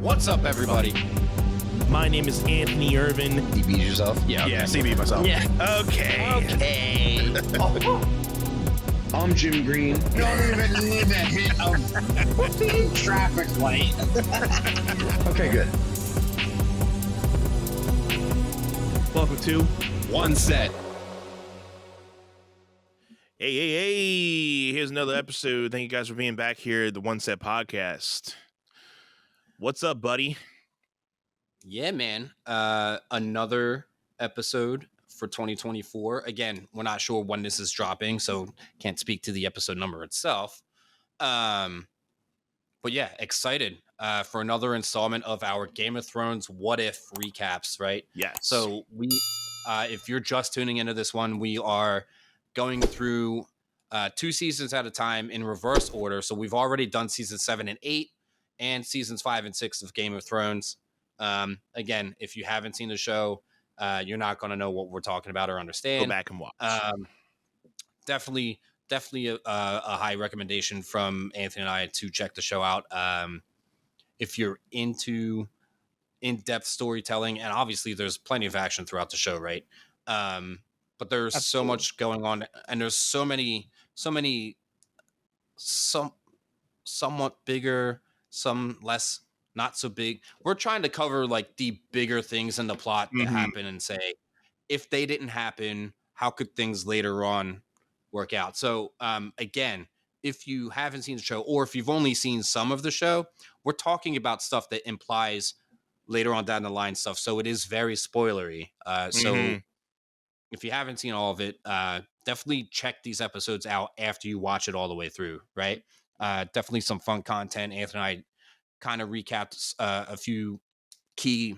What's up, everybody? My name is Anthony Irvin. You beat yourself? Yeah, okay. CB myself. Yeah. Okay. I'm Jim Green. Don't even need a hit of traffic light. Okay, good. Welcome to One set. Hey. Here's another episode. Thank you guys for being back here at the One Set Podcast. What's up, buddy? Yeah, man. Another episode for 2024. Again, we're not sure when this is dropping, so can't speak to the episode number itself. But yeah, excited for another installment of our Game of Thrones What If recaps, right? Yes. So we, if you're just tuning into this one, we are going through 2 seasons at a time in reverse order. So we've already done seasons 7 and 8 and seasons 5 and 6 of Game of Thrones. Again, if you haven't seen the show, you're not going to know what we're talking about or understand. Go back and watch. Definitely a high recommendation from Anthony and I to check the show out. If you're into in-depth storytelling, and obviously there's plenty of action throughout the show, right? But there's Absolutely. so much going on, and there's so many somewhat bigger, some less, not so big. We're trying to cover like the bigger things in the plot that happen and say, if they didn't happen, how could things later on work out? So again, if you haven't seen the show, or if you've only seen some of the show, we're talking about stuff that implies later on down the line stuff. So it is very spoilery. So if you haven't seen all of it, definitely check these episodes out after you watch it all the way through, right? Definitely some fun content. Anthony and I kind of recapped a few key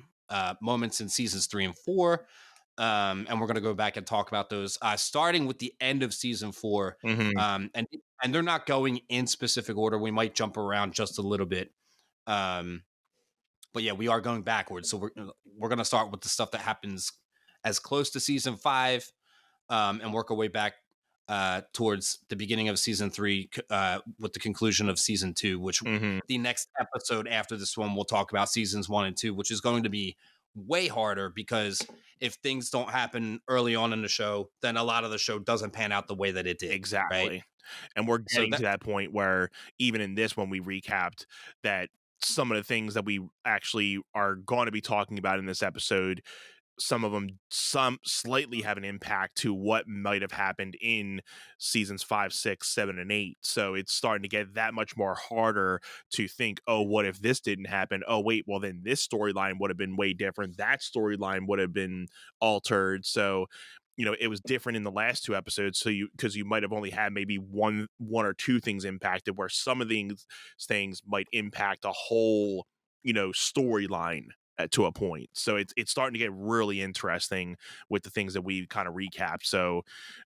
moments in seasons 3 and 4. And we're going to go back and talk about those, starting with the end of season 4. And they're not going in specific order. We might jump around just a little bit. But yeah, we are going backwards. So we're going to start with the stuff that happens as close to season 5 and work our way back towards the beginning of season 3 with the conclusion of season 2, which the next episode after this one, we'll talk about seasons 1 and 2, which is going to be way harder because if things don't happen early on in the show, then a lot of the show doesn't pan out the way that it did. Exactly. Right? And we're getting to that point where even in this one, we recapped that some of the things that we actually are going to be talking about in this episode, some of them slightly have an impact to what might have happened in seasons 5, 6, 7, and 8. So it's starting to get that much more harder to think, oh, what if this didn't happen? Oh, wait, well, then this storyline would have been way different. That storyline would have been altered. So, it was different in the last 2 episodes. So because you might have only had maybe one or two things impacted, where some of these things might impact a whole, storyline to a point. So it's starting to get really interesting with the things that we kind of recapped. So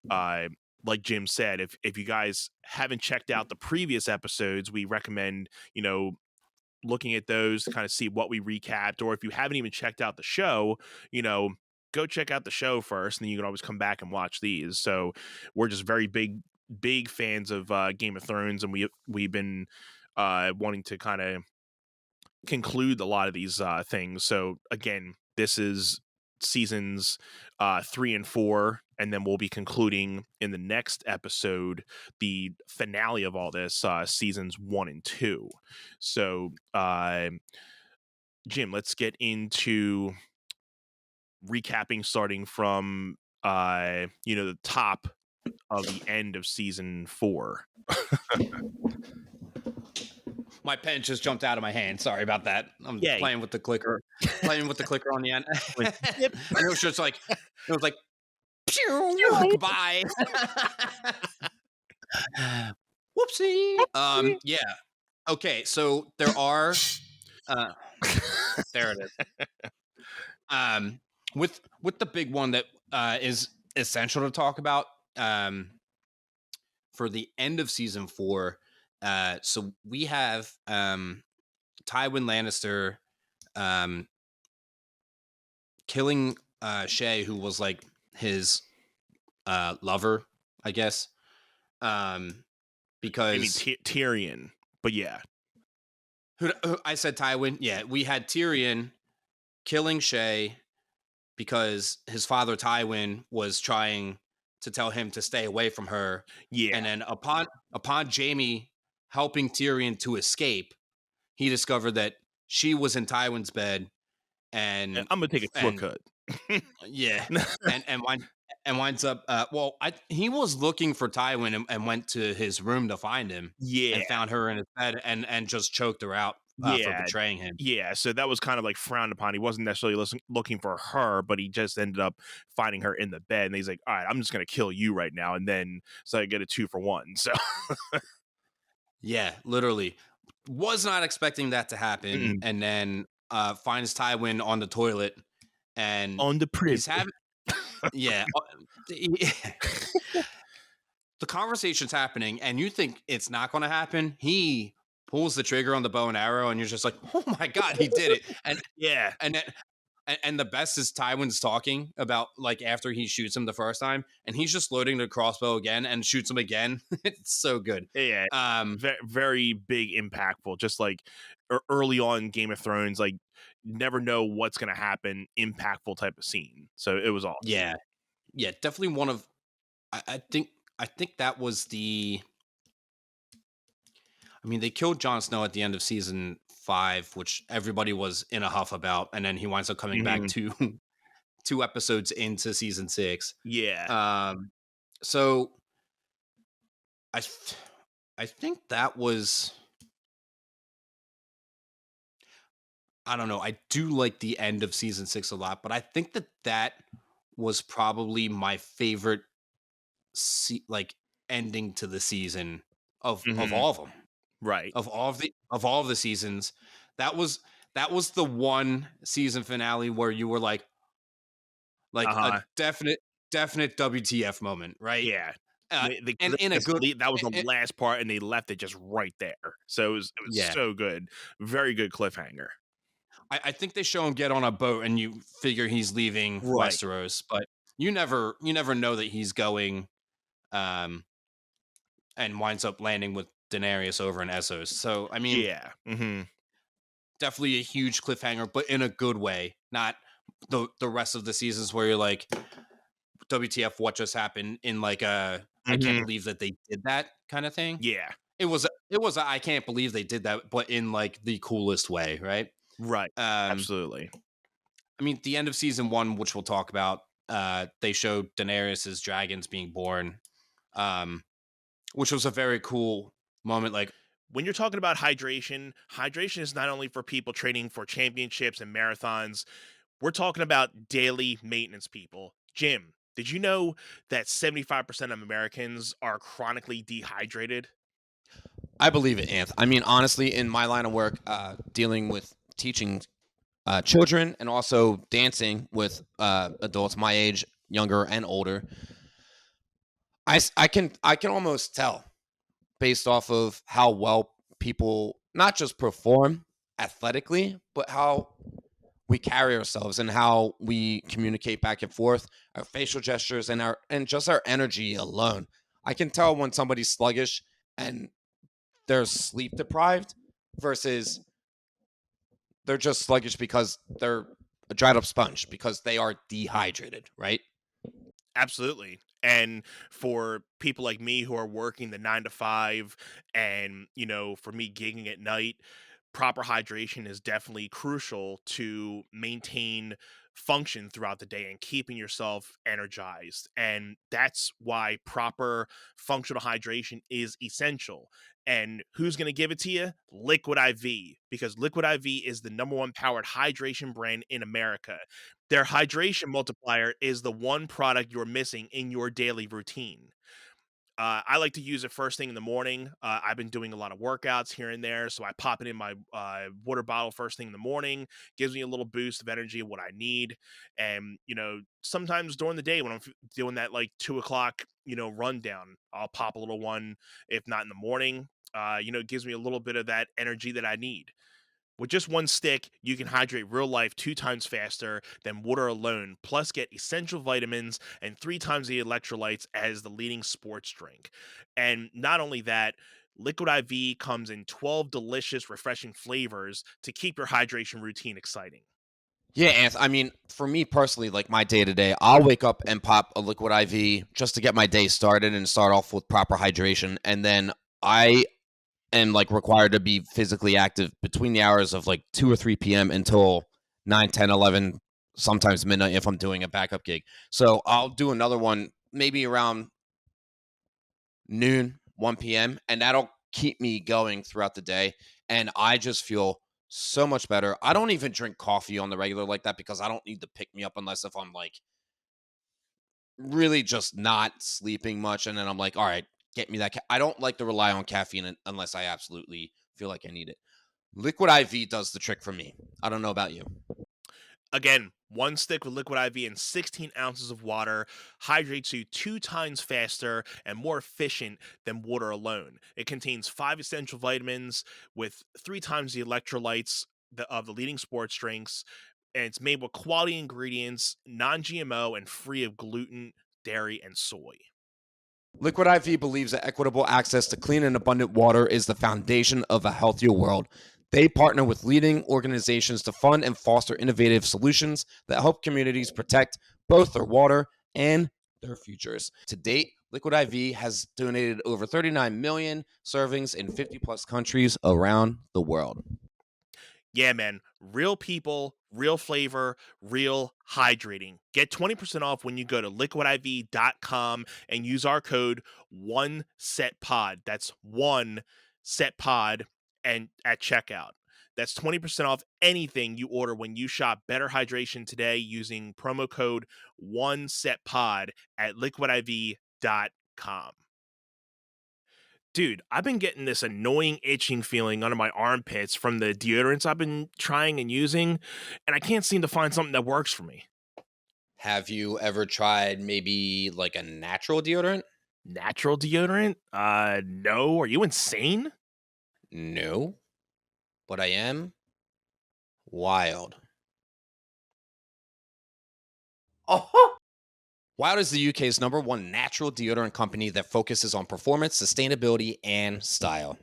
like Jim said, if you guys haven't checked out the previous episodes, we recommend, looking at those to kind of see what we recapped. Or if you haven't even checked out the show, go check out the show first, and then you can always come back and watch these. So we're just very big fans of Game of Thrones, and we've been wanting to kind of conclude a lot of these things. So again, this is seasons 3 and 4, and then we'll be concluding in the next episode the finale of all this, seasons 1 and 2. So Jim, let's get into recapping, starting from the top of the end of season 4. My pen just jumped out of my hand. Sorry about that. I'm playing with the clicker on the end. And it was just like, goodbye. Whoopsie. Yeah. Okay. So there are, there it is. With the big one that is essential to talk about for the end of season 4. So we have Tywin Lannister killing Shay, who was like his lover, I guess. Because Tyrion, but yeah. I said Tywin. Yeah, we had Tyrion killing Shay because his father Tywin was trying to tell him to stay away from her, Yeah, and then upon Jamie helping Tyrion to escape, he discovered that she was in Tywin's bed, and I'm gonna take a and shortcut. yeah, and winds up. Well, he was looking for Tywin and went to his room to find him, Yeah, and found her in his bed and just choked her out for yeah, betraying him. yeah. So that was kind of like frowned upon. He wasn't necessarily looking for her, but he just ended up finding her in the bed, and he's like, "All right, I'm just gonna kill you right now," and then so I get a 2-for-1. So Yeah, literally. Was not expecting that to happen, Mm-mm. and then finds Tywin on the toilet, and On the he's privilege. having yeah. The conversation's happening, and you think it's not going to happen. He pulls the trigger on the bow and arrow, and you're just like, "Oh my god, he did it!" Yeah, And then, and the best is Tywin's talking about like after he shoots him the first time, and he's just loading the crossbow again and shoots him again. It's so good. yeah. Um, Very big, impactful. Just like early on Game of Thrones, like never know what's gonna happen. Impactful type of scene. So it was awesome. yeah, yeah, definitely one of. I think that was the. I mean, they killed Jon Snow at the end of season 5, which everybody was in a huff about, and then he winds up coming back Mhm. to 2 episodes into season 6. Yeah. So I, th- I think that was. I don't know. I do like the end of season 6 a lot, but I think that was probably my favorite, like ending to the season of Mhm. all of them. Right. Of all of the seasons, that was the one season finale where you were like a Uh-huh. definite WTF moment, right? Yeah. Uh, and They in a just good, that was the it, last part, and they left it just right there. So it was yeah. so good. Very good cliffhanger. I think they show him get on a boat, and you figure he's leaving Right. Westeros, but you never know that he's going, um, and winds up landing with Daenerys over in Essos. So I mean, Yeah. Hmm. definitely a huge cliffhanger, but in a good way, not the rest of the seasons where you're like, WTF, what just happened, in like a I can't Hmm. believe that they did that kind of thing. Yeah. It was I can't believe they did that, but in like the coolest way, right? Right. Um, Absolutely. I mean, the end of season 1, which we'll talk about, they showed Daenerys's dragons being born, um, which was a very cool moment. Like, When you're talking about hydration is not only for people training for championships and marathons. We're talking about daily maintenance people. Jim, did you know that 75% of Americans are chronically dehydrated? I believe it, Anth. I mean, honestly, in my line of work, dealing with teaching children and also dancing with adults my age, younger and older, I can almost tell based off of how well people not just perform athletically, but how we carry ourselves and how we communicate back and forth, our facial gestures and just our energy alone. I can tell when somebody's sluggish and they're sleep deprived versus they're just sluggish because they're a dried up sponge because they are dehydrated, right? Absolutely. And for people like me who are working the 9 to 5, and, for me gigging at night, proper hydration is definitely crucial to maintain function throughout the day and keeping yourself energized. And that's why proper functional hydration is essential. And who's going to give it to you? Liquid IV, because Liquid IV is the number one powered hydration brand in America. Their hydration multiplier is the one product you're missing in your daily routine. I like to use it first thing in the morning. I've been doing a lot of workouts here and there, so I pop it in my water bottle first thing in the morning. Gives me a little boost of energy, what I need. And sometimes during the day when I'm doing that like 2 o'clock, rundown, I'll pop a little one. If not in the morning, it gives me a little bit of that energy that I need. With just one stick, you can hydrate real life 2 times faster than water alone, plus get essential vitamins and 3 times the electrolytes as the leading sports drink. And not only that, Liquid IV comes in 12 delicious, refreshing flavors to keep your hydration routine exciting. Yeah, I mean, for me personally, like my day to day, I'll wake up and pop a liquid IV just to get my day started and start off with proper hydration. And then I am like required to be physically active between the hours of like 2 or 3 p.m. until 9, 10, 11, sometimes midnight if I'm doing a backup gig. So I'll do another one maybe around noon, 1 p.m., and that'll keep me going throughout the day. And I just feel so much better. I don't even drink coffee on the regular like that because I don't need to pick me up unless if I'm like really just not sleeping much. And then I'm like, all right, get me that. I don't like to rely on caffeine unless I absolutely feel like I need it. Liquid IV does the trick for me. I don't know about you. Again, one stick with Liquid IV and 16 ounces of water hydrates you 2 times faster and more efficient than water alone. It contains 5 essential vitamins with 3 times the electrolytes of the leading sports drinks, and it's made with quality ingredients, non-GMO, and free of gluten, dairy, and soy. Liquid IV believes that equitable access to clean and abundant water is the foundation of a healthier world. They partner with leading organizations to fund and foster innovative solutions that help communities protect both their water and their futures. To date, Liquid IV has donated over 39 million servings in 50 plus countries around the world. Yeah, man. Real people, real flavor, real hydrating. Get 20% off when you go to liquidiv.com and use our code 1SETPOD. That's 1SETPOD and at checkout. That's 20% off anything you order when you shop Better Hydration today using promo code 1SETPOD at liquidiv.com. Dude, I've been getting this annoying itching feeling under my armpits from the deodorants I've been trying and using, and I can't seem to find something that works for me. Have you ever tried maybe like a natural deodorant? Natural deodorant? No. Are you insane? No, but I am wild. Oh, Wild is the UK's #1 natural deodorant company that focuses on performance, sustainability, and style.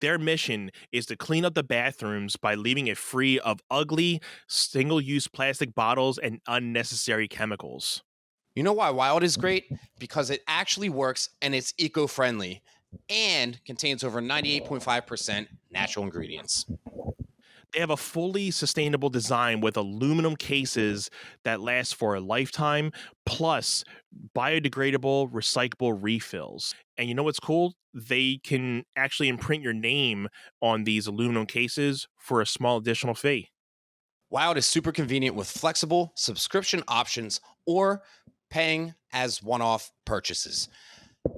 Their mission is to clean up the bathrooms by leaving it free of ugly, single-use plastic bottles and unnecessary chemicals. You know why Wild is great? Because it actually works and it's eco-friendly and contains over 98.5% natural ingredients. They have a fully sustainable design with aluminum cases that last for a lifetime, plus biodegradable, recyclable refills. And you know what's cool? They can actually imprint your name on these aluminum cases for a small additional fee. Wild is super convenient with flexible subscription options or paying as one-off purchases.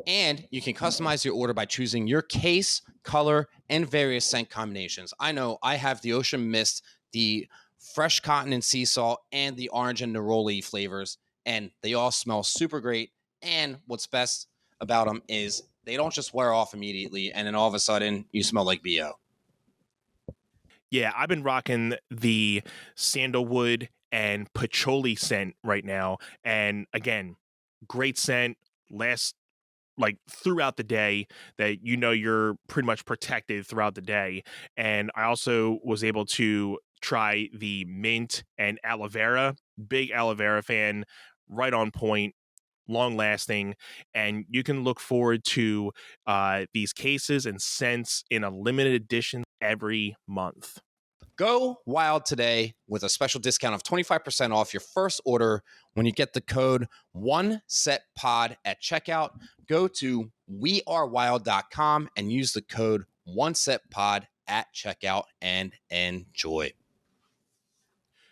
And you can customize your order by choosing your case, color, and various scent combinations. I know I have the Ocean Mist, the fresh cotton and sea salt, and the orange and neroli flavors, and they all smell super great. And what's best about them is they don't just wear off immediately, and then all of a sudden you smell like BO. Yeah, I've been rocking the sandalwood and patchouli scent right now. And again, great scent, lasts like throughout the day, that you're pretty much protected throughout the day. And I also was able to try the mint and aloe vera. Big aloe vera fan, right on point, long lasting, and you can look forward to these cases and scents in a limited edition every month. Go wild today with a special discount of 25% off your first order when you get the code 1SETPOD at checkout. Go to wearewild.com and use the code 1SETPOD at checkout and enjoy.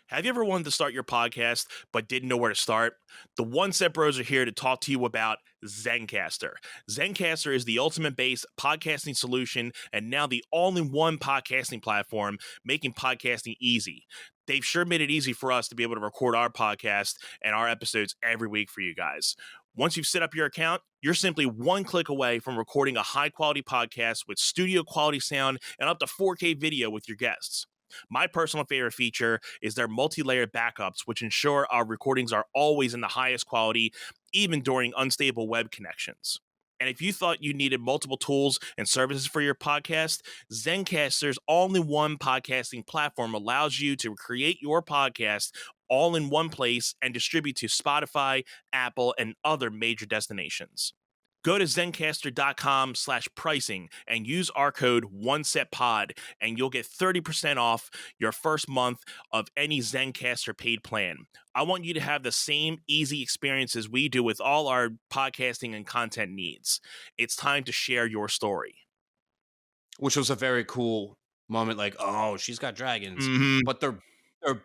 Have you ever wanted to start your podcast but didn't know where to start? The One Set Bros are here to talk to you about Zencastr. Zencastr is the ultimate-based podcasting solution and now the all-in-one podcasting platform, making podcasting easy. They've sure made it easy for us to be able to record our podcast and our episodes every week for you guys. Once you've set up your account, you're simply one click away from recording a high-quality podcast with studio-quality sound and up to 4K video with your guests. My personal favorite feature is their multi-layered backups, which ensure our recordings are always in the highest quality, even during unstable web connections. And if you thought you needed multiple tools and services for your podcast, Zencastr's all-in-one podcasting platform allows you to create your podcast all in one place and distribute to Spotify, Apple, and other major destinations. Go to Zencastr.com/pricing and use our code OneSetPod, and you'll get 30% off your first month of any Zencastr paid plan. I want you to have the same easy experiences we do with all our podcasting and content needs. It's time to share your story. Which was a very cool moment. Like, oh, she's got dragons, but they're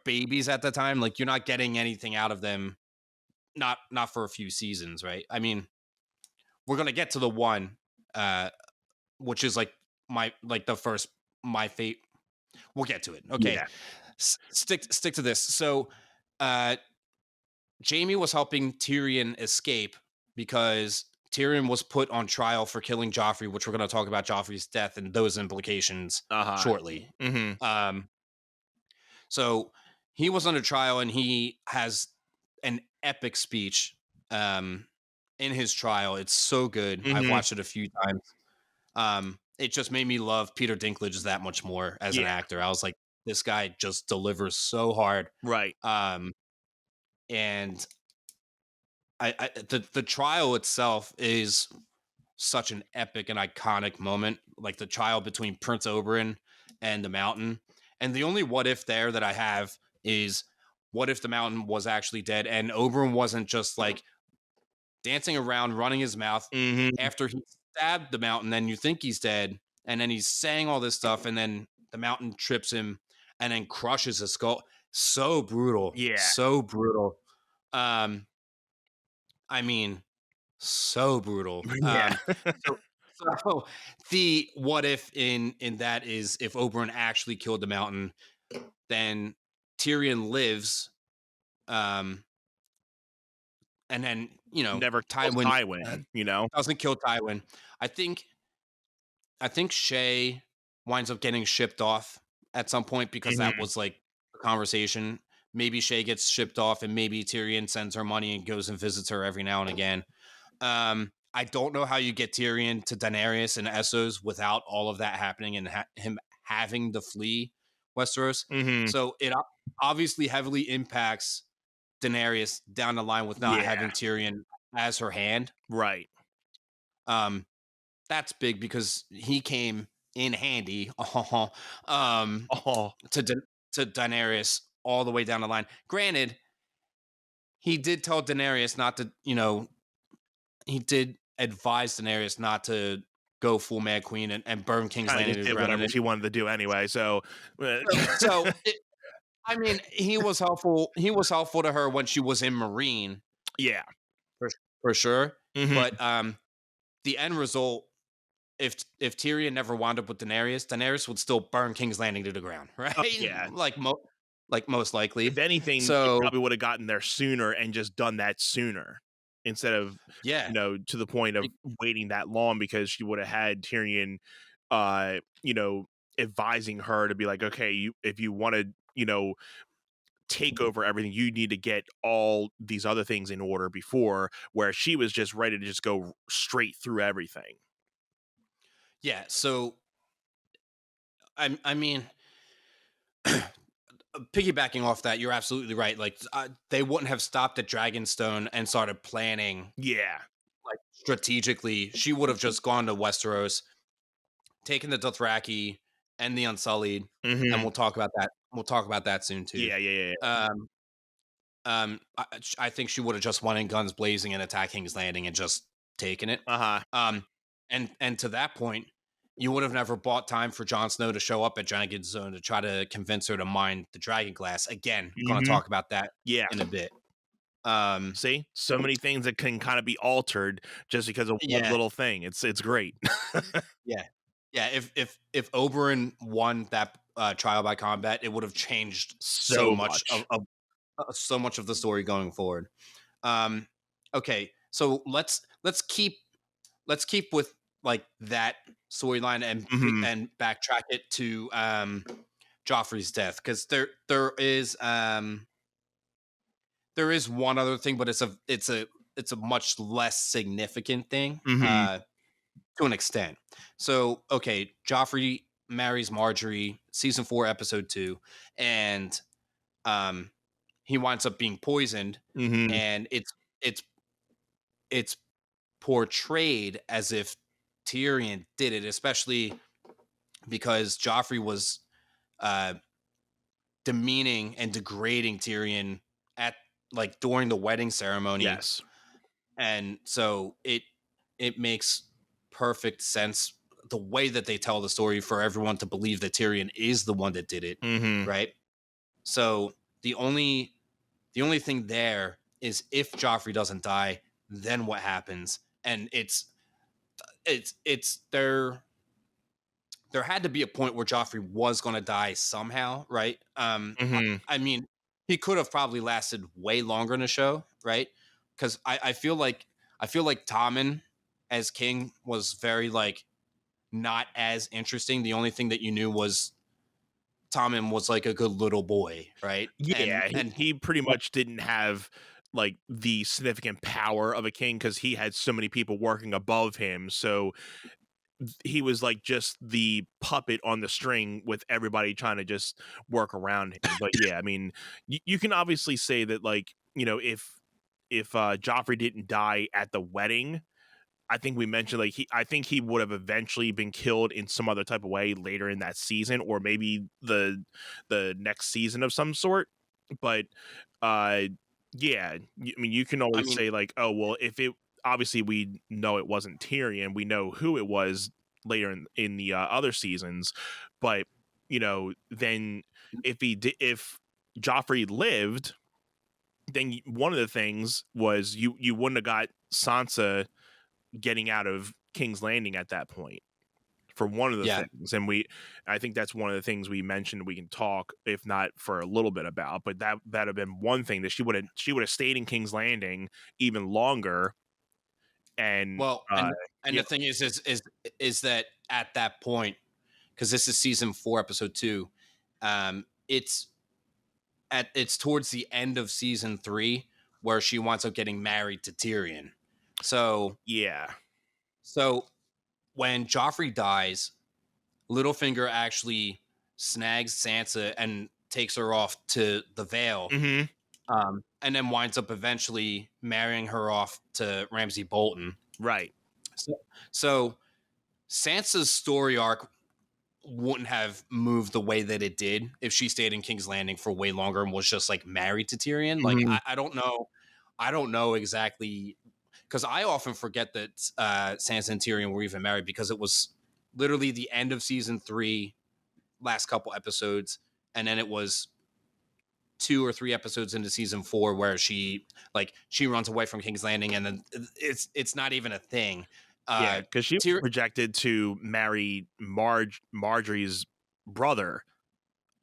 babies at the time. Like, you're not getting anything out of them. Not for a few seasons, right? I mean, we're gonna get to the one, which is like my fate. We'll get to it. Okay, Yeah. Stick to this. So, Jaime was helping Tyrion escape because Tyrion was put on trial for killing Joffrey, which we're gonna talk about Joffrey's death and those implications shortly. So he was under trial, and he has an epic speech. In his trial. It's so good. I've watched it a few times. It just made me love Peter Dinklage that much more as an actor. I was like, this guy just delivers so hard. Right. And the trial itself is such an epic and iconic moment, like the trial between Prince Oberyn and the Mountain. And the only what if there that I have is, what if the Mountain was actually dead and Oberyn wasn't just like dancing around, running his mouth after he stabbed the Mountain, then you think he's dead, and then he's saying all this stuff, and then the Mountain trips him and then crushes his skull. So brutal. Yeah. So brutal. I mean, so brutal. Yeah. So the what if in that is, if Oberyn actually killed the Mountain, then Tyrion lives, and then, never Tywin, doesn't kill Tywin. I think Shay winds up getting shipped off at some point, because that was like a conversation. Maybe Shay gets shipped off, and maybe Tyrion sends her money and goes and visits her every now and again. I don't know how you get Tyrion to Daenerys and Essos without all of that happening and him having to flee Westeros. So it obviously heavily impacts Daenerys down the line with not having Tyrion as her hand. Right. That's big, because he came in handy to Daenerys all the way down the line. Granted, he did tell Daenerys not to, he did advise Daenerys not to go full Mad Queen and burn King's Landing to the ground. Whatever she wanted to do anyway. So I mean, he was helpful. He was helpful to her when she was in Meereen. Yeah, for sure. But the end result, if Tyrion never wound up with Daenerys would still burn King's Landing to the ground, right? Yeah, like most likely. If anything, so, he probably would have gotten there sooner and just done that sooner, instead of to the point of waiting that long, because she would have had Tyrion, advising her to be like, okay, if you want to, take over everything, you need to get all these other things in order before, where she was just ready to just go straight through everything. Yeah. So, I mean, piggybacking off that, you're absolutely right. Like, they wouldn't have stopped at Dragonstone and started planning. Yeah. Like, strategically, she would have just gone to Westeros, taken the Dothraki and the Unsullied, and we'll talk about that. We'll talk about that soon too. Yeah. I think she would have just went in guns blazing and attacked King's Landing and just taken it. And to that point, you would have never bought time for Jon Snow to show up at Dragonstone to try to convince her to mine the dragon glass. Again, we're going to talk about that in a bit. See, so many things that can kind of be altered just because of one little thing. It's great. Yeah. If Oberyn won that trial by combat, it would have changed so much of the story going forward. Okay, so let's keep with like that storyline and backtrack it to Joffrey's death, because there is one other thing, but it's a it's a much less significant thing Mhm. to an extent. So, okay, Joffrey marries Marjorie, season 4, episode 2, and um, he winds up being poisoned, Mhm. and it's it's portrayed as if Tyrion did it, especially because Joffrey was uh, demeaning and degrading Tyrion at like during the wedding ceremony, Yes. and so it makes perfect sense the way that they tell the story for everyone to believe that Tyrion is the one that did it, Mhm. right? So the only thing there is if Joffrey doesn't die, then what happens? And it's there had to be a point where Joffrey was going to die somehow, right? Mhm. I mean, he could have probably lasted way longer in the show, right? Because I feel like Tommen as king was very like not as interesting. The only thing that you knew was Tommen was like a good little boy, right? And Yeah, and he pretty much didn't have like the significant power of a king because he had so many people working above him. So he was like just the puppet on the string with everybody trying to just work around him. But yeah, I mean, you can obviously say that like, if Joffrey didn't die at the wedding, I think we mentioned like I think he would have eventually been killed in some other type of way later in that season, or maybe the next season of some sort. But uh yeah, I mean, you can I always mean, say like, oh well, if it obviously we know it wasn't Tyrion, we know who it was later in the other seasons, but then if Joffrey lived, then one of the things was you wouldn't have got Sansa getting out of King's Landing at that point, for one of the yeah, things. And I think that's one of the things we mentioned we can talk, if not for a little bit about, but that'd have been one thing that she would have stayed in King's Landing even longer. And well, and yeah. the thing is that at that point, because this is season 4, episode 2, it's it's towards the end of season 3 where she winds up getting married to Tyrion. So Yeah. so when Joffrey dies, Littlefinger actually snags Sansa and takes her off to the Vale, Hmm. and then winds up eventually marrying her off to Ramsay Bolton. Right. So Sansa's story arc wouldn't have moved the way that it did if she stayed in King's Landing for way longer and was just like married to Tyrion. Like Mhm. I don't know, exactly, because I often forget that Sansa and Tyrion were even married because it was literally the end of season 3, last couple episodes, and then it was 2 or 3 episodes into season 4 where she runs away from King's Landing, and then it's not even a thing. Yeah, because she was Tyr- projected to marry Marjorie's brother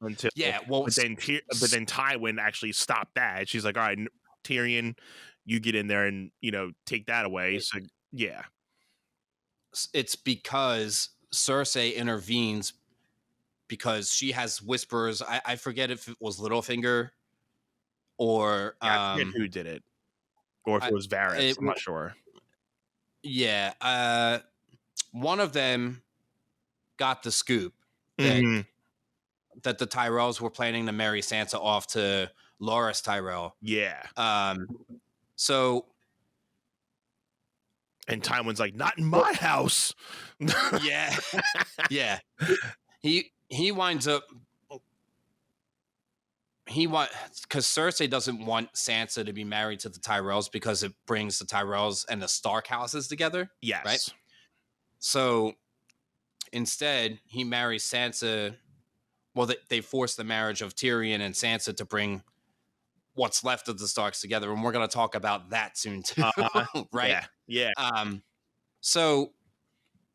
until, yeah, well, but then Tywin actually stopped that. She's like, all right, Tyrion, you get in there and take that away. So yeah. it's because Cersei intervenes because she has whispers. I forget if it was Littlefinger or Yeah, I forget who did it, or if I, it was Varys. it, I'm not sure. yeah, one of them got the scoop that Mhm. the Tyrells were planning to marry Sansa off to Loras Tyrell. Yeah, So and Tywin's like, not in my house. yeah, yeah, he winds up because Cersei doesn't want Sansa to be married to the Tyrells because it brings the Tyrells and the Stark houses together. Yes. Right? So instead, he marries Sansa. Well, they force the marriage of Tyrion and Sansa to bring what's left of the Starks together, and we're going to talk about that soon too, right? Yeah. So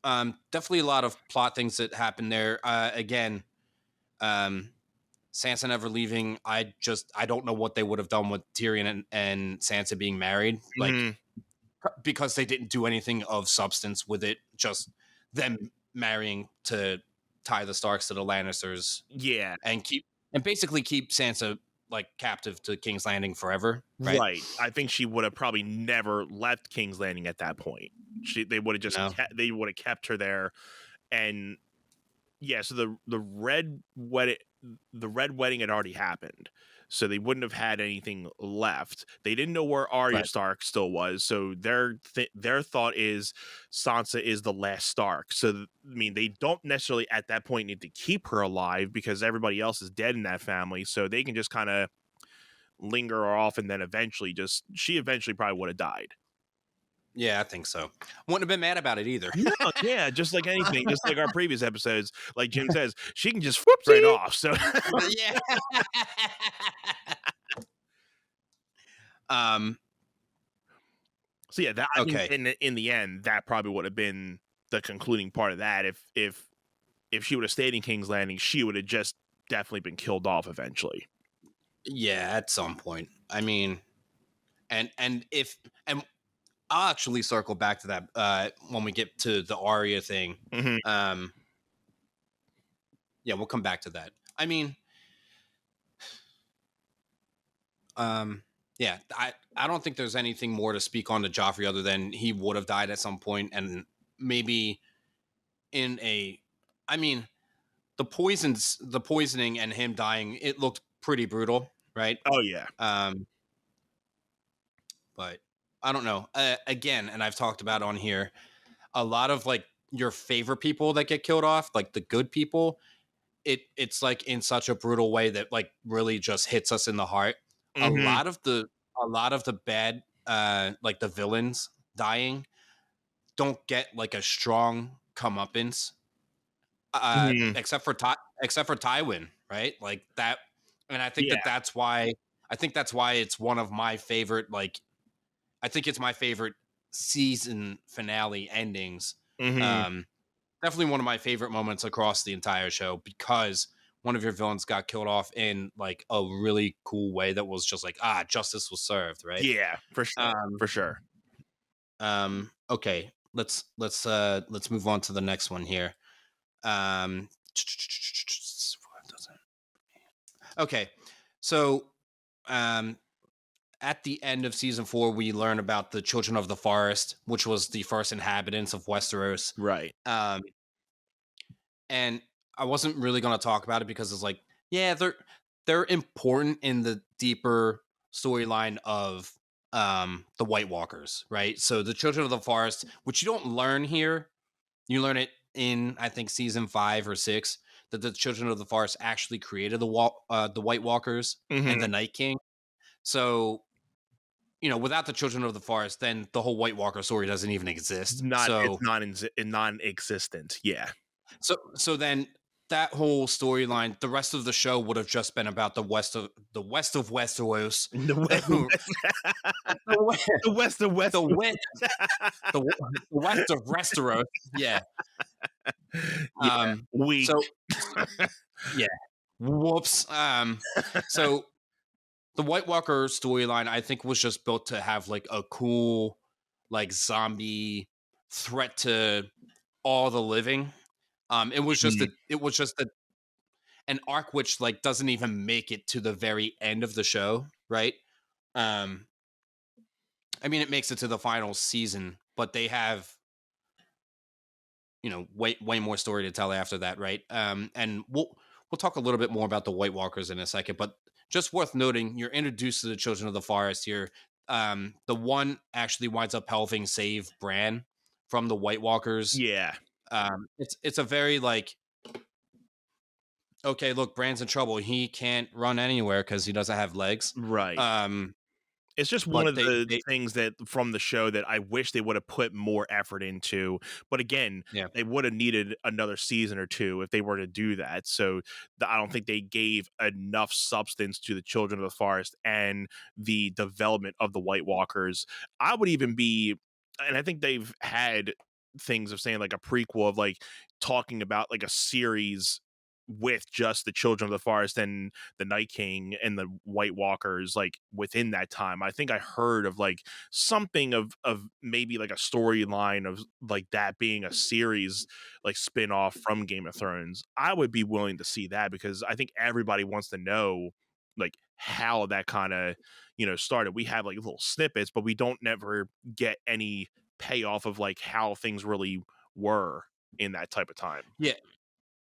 definitely a lot of plot things that happen there. Again, Sansa never leaving. I don't know what they would have done with Tyrion and Sansa being married, like Mhm. because they didn't do anything of substance with it. Just them marrying to tie the Starks to the Lannisters Yeah. and basically keep Sansa like captive to King's Landing forever, right? Right. I think she would have probably never left King's Landing at that point. They would have just No. they would have kept her there, and yeah. So the red wedding had already happened, so they wouldn't have had anything left. They didn't know where Arya Right. Stark still was, so their thought is Sansa is the last Stark. So I mean, they don't necessarily at that point need to keep her alive because everybody else is dead in that family, so they can just kind of linger her off, and then she eventually probably would have died. Yeah, I think so. Wouldn't have been mad about it either. No, yeah, just like anything, just like our previous episodes, like Jim says, she can just whoop right off. So Yeah. so yeah, that I Okay. mean, in the end, that probably would have been the concluding part of that. If she would have stayed in King's Landing, she would have just definitely been killed off eventually. Yeah, at some point. I mean, and I'll actually circle back to that when we get to the Arya thing. Mhm. Yeah, we'll come back to that. I mean, yeah, I don't think there's anything more to speak on to Joffrey other than he would have died at some point, and maybe I mean, the poisoning and him dying, it looked pretty brutal, right? Oh yeah. But I don't know. Again, and I've talked about on here, a lot of like your favorite people that get killed off, like the good people, it's like in such a brutal way that like really just hits us in the heart. Mhm. A lot of the bad like the villains dying don't get like a strong comeuppance Mhm. except for Tywin, right? Like that, and I think Yeah. that's why it's one of my favorite. Like, I think it's my favorite season finale endings. Mhm. Definitely one of my favorite moments across the entire show because one of your villains got killed off in like a really cool way that was just like justice was served, right? Yeah, for sure. For sure. Okay, let's move on to the next one here. Okay, so at the end of season 4, we learn about the Children of the Forest, which was the first inhabitants of Westeros. Right. And I wasn't really going to talk about it because it's like, yeah, they're important in the deeper storyline of the White Walkers, right? So the Children of the Forest, which you don't learn here, you learn it in I think season 5 or 6, that the Children of the Forest actually created the White Walkers and the Mhm. Night King. So, you know, without the Children of the Forest, then the whole White Walker story doesn't even exist. It's non-existent. Yeah. So then that whole storyline, the rest of the show would have just been about the west of Westeros, The the west of West. the west, the west of Westeros. Yeah. Yeah. Weak. So yeah. Whoops. So the White Walker storyline, I think, was just built to have like a cool, like zombie threat to all the living. It was just an arc which like doesn't even make it to the very end of the show, right? I mean, it makes it to the final season, but they have, you know, way more story to tell after that, right? And we'll talk a little bit more about the White Walkers in a second, but just worth noting, you're introduced to the Children of the Forest here. The one actually winds up helping save Bran from the White Walkers. Yeah. It's a very like, okay, look, Bran's in trouble. He can't run anywhere because he doesn't have legs. Right. It's just one but of the things that from the show that I wish they would have put more effort into. But again, Yeah. they would have needed another season or two if they were to do that. So I don't think they gave enough substance to the Children of the Forest and the development of the White Walkers. I would even be, and I think they've had things of saying like a prequel of like talking about like a series with just the Children of the Forest and the Night King and the White Walkers, like within that time. I think I heard of like something of maybe like a storyline of like that being a series like spin-off from Game of Thrones. I would be willing to see that because I think everybody wants to know like how that kind of, started. We have like little snippets, but we don't never get any payoff of like how things really were in that type of time. Yeah.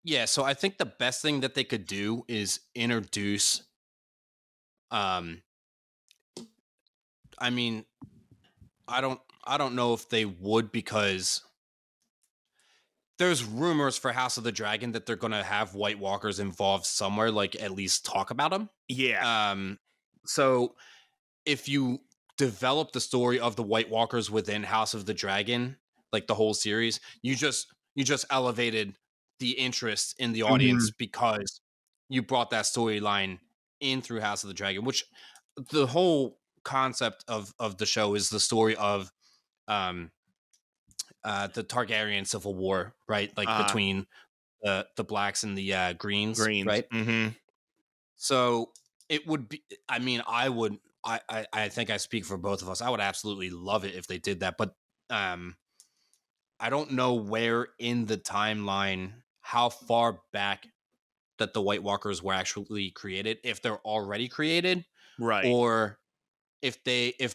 Yeah, so I think the best thing that they could do is introduce um I mean, I don't know if they would, because there's rumors for House of the Dragon that they're going to have White Walkers involved somewhere, like at least talk about them. Yeah. So if you develop the story of the White Walkers within House of the Dragon, like the whole series, you just elevated the interest in the audience because you brought that storyline in through House of the Dragon, which the whole concept of the show is the story of the Targaryen civil war, right? Like between the blacks and the greens, right? So it would be, I mean, I think I speak for both of us. I would absolutely love it if they did that, but I don't know where in the timeline, how far back that the White Walkers were actually created, if they're already created, Right. or if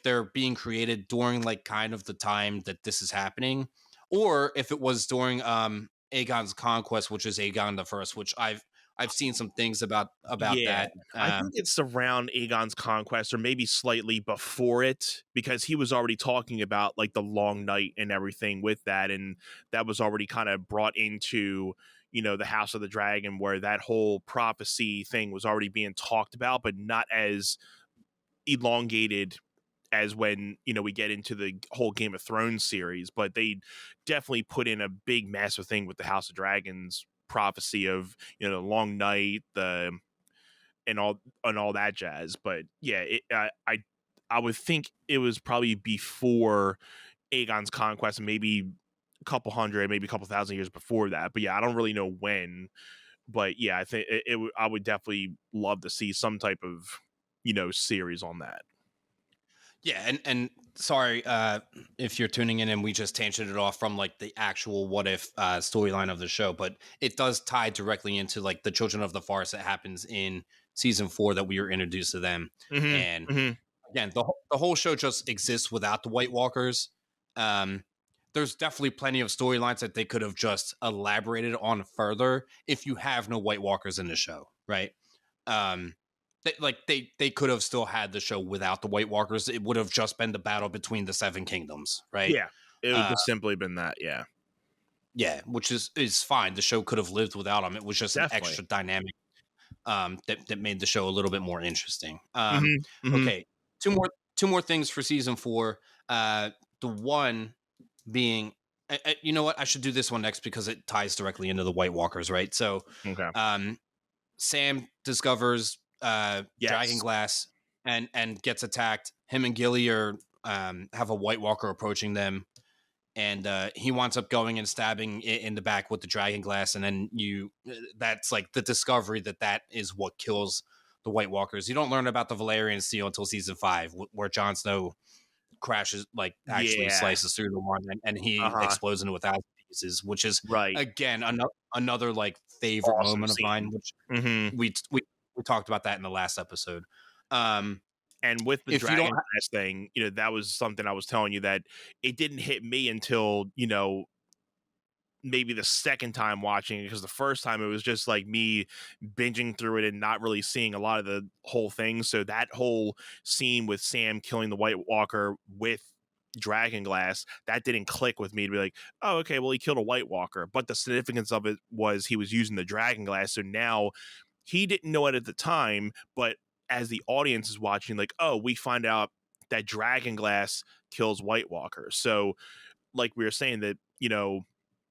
they're being created during like kind of the time that this is happening, or if it was during Aegon's conquest, which is Aegon the First, which I've seen some things about that. I think it's around Aegon's conquest, or maybe slightly before it, because he was already talking about like the long night and everything with that, and that was already kind of brought into the House of the Dragon, where that whole prophecy thing was already being talked about, but not as elongated as when we get into the whole Game of Thrones series. But they definitely put in a big massive thing with the House of Dragons prophecy of the long night, and all that jazz. But yeah, I would think it was probably before Aegon's conquest, and maybe a couple hundred, maybe a couple thousand years before that. But yeah, I don't really know when. But yeah, I think I would definitely love to see some type of series on that. Yeah, and sorry if you're tuning in and we just tangented off from like the actual what if storyline of the show, but it does tie directly into like the Children of the Forest that happens in season 4 that we were introduced to them. And again, the whole show just exists without the White Walkers. There's definitely plenty of storylines that they could have just elaborated on further if you have no White Walkers in the show, right? They could have still had the show without the White Walkers. It would have just been the battle between the 7 kingdoms, right? Yeah, it would have simply been that. Yeah, which is fine. The show could have lived without them. It was just an extra dynamic that made the show a little bit more interesting. Okay, two more things for season 4. The one being, you know what? I should do this one next because it ties directly into the White Walkers, right? So, Sam discovers Dragonglass and gets attacked. Him and Gilly are have a White Walker approaching them, and he winds up going and stabbing it in the back with the Dragonglass, and then that's like the discovery that is what kills the White Walkers. You don't learn about the Valyrian Steel until season 5, where Jon Snow crashes, like actually slices through the one, and he explodes into 1,000 pieces, which is again another like favorite awesome moment scene of mine, which we talked about that in the last episode. And with the Dragonglass thing, that was something I was telling you that it didn't hit me until maybe the second time watching it, because the first time it was just like me binging through it and not really seeing a lot of the whole thing. So that whole scene with Sam killing the White Walker with Dragonglass, that didn't click with me to be like, oh, okay, well, he killed a White Walker. But the significance of it was he was using the Dragonglass. So now he didn't know it at the time, but as the audience is watching, like, oh, we find out that Dragonglass kills White Walkers. So like we were saying that,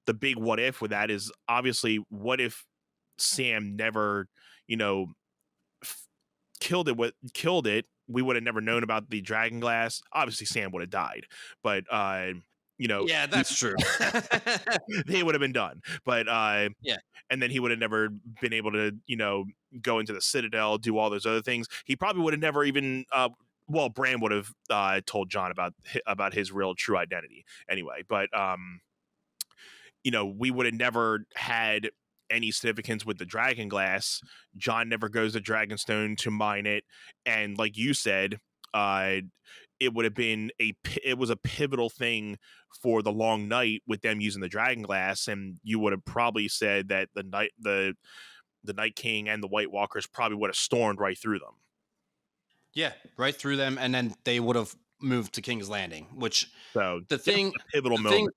the big what if with that is obviously what if Sam never, killed it. We would have never known about the Dragonglass. Obviously Sam would have died, but yeah, that's true. They would have been done, but and then he would have never been able to go into the Citadel, do all those other things. He probably would have never even Bran would have told Jon about his real true identity anyway, but we would have never had any significance with the dragon glass. Jon never goes to Dragonstone to mine it, and like you said, it would have been it was a pivotal thing for the Long Night with them using the dragon glass, and you would have probably said that the Night King and the White Walkers probably would have stormed right through them. Yeah, right through them, and then they would have moved to King's Landing. Which So the thing, a pivotal moment.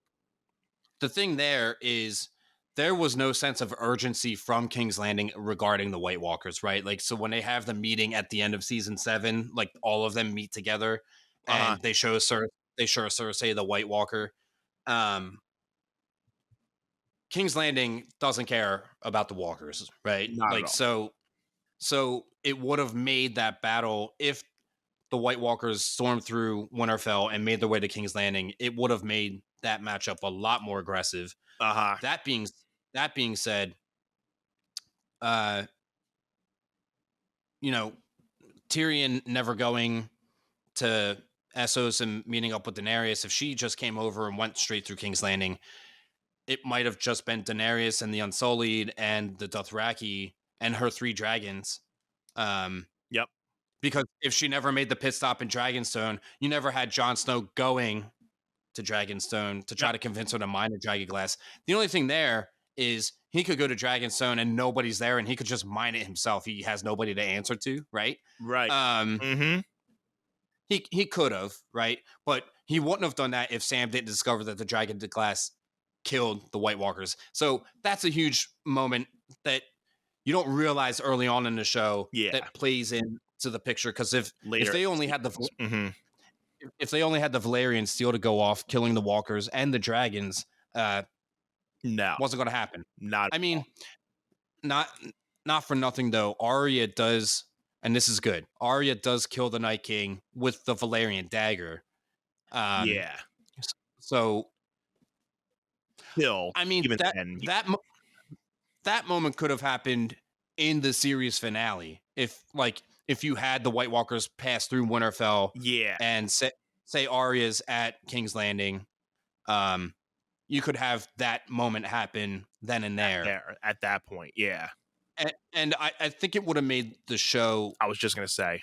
The thing there is there was no sense of urgency from King's Landing regarding the White Walkers, right? Like, so when they have the meeting at the end of season 7, like all of them meet together and they show Cersei the White Walker. King's Landing doesn't care about the Walkers, right? Not like at all. so it would have made that battle if the White Walkers stormed through Winterfell and made their way to King's Landing. It would have made that matchup a lot more aggressive. That being said, Tyrion never going to Essos and meeting up with Daenerys. If she just came over and went straight through King's Landing, it might have just been Daenerys and the Unsullied and the Dothraki and her 3 dragons. Yep. Because if she never made the pit stop in Dragonstone, you never had Jon Snow going to Dragonstone to try to convince her to mine a dragon glass. The only thing there is he could go to Dragonstone and nobody's there, and he could just mine it himself. He has nobody to answer to, right? Right. He could have, right? But he wouldn't have done that if Sam didn't discover that the dragon glass killed the White Walkers. So that's a huge moment that you don't realize early on in the show that plays into the picture. Because if they only had the if they only had the Valyrian steel to go off, killing the Walkers and the dragons, no, wasn't going to happen. I mean, not for nothing though. Arya does, and this is good. Arya does kill the Night King with the Valyrian dagger. So, still, I mean, that moment could have happened in the series finale if you had the White Walkers pass through Winterfell, and say Arya's at King's Landing, you could have that moment happen then and there. At that point, and I think it would have made the show. I was just gonna say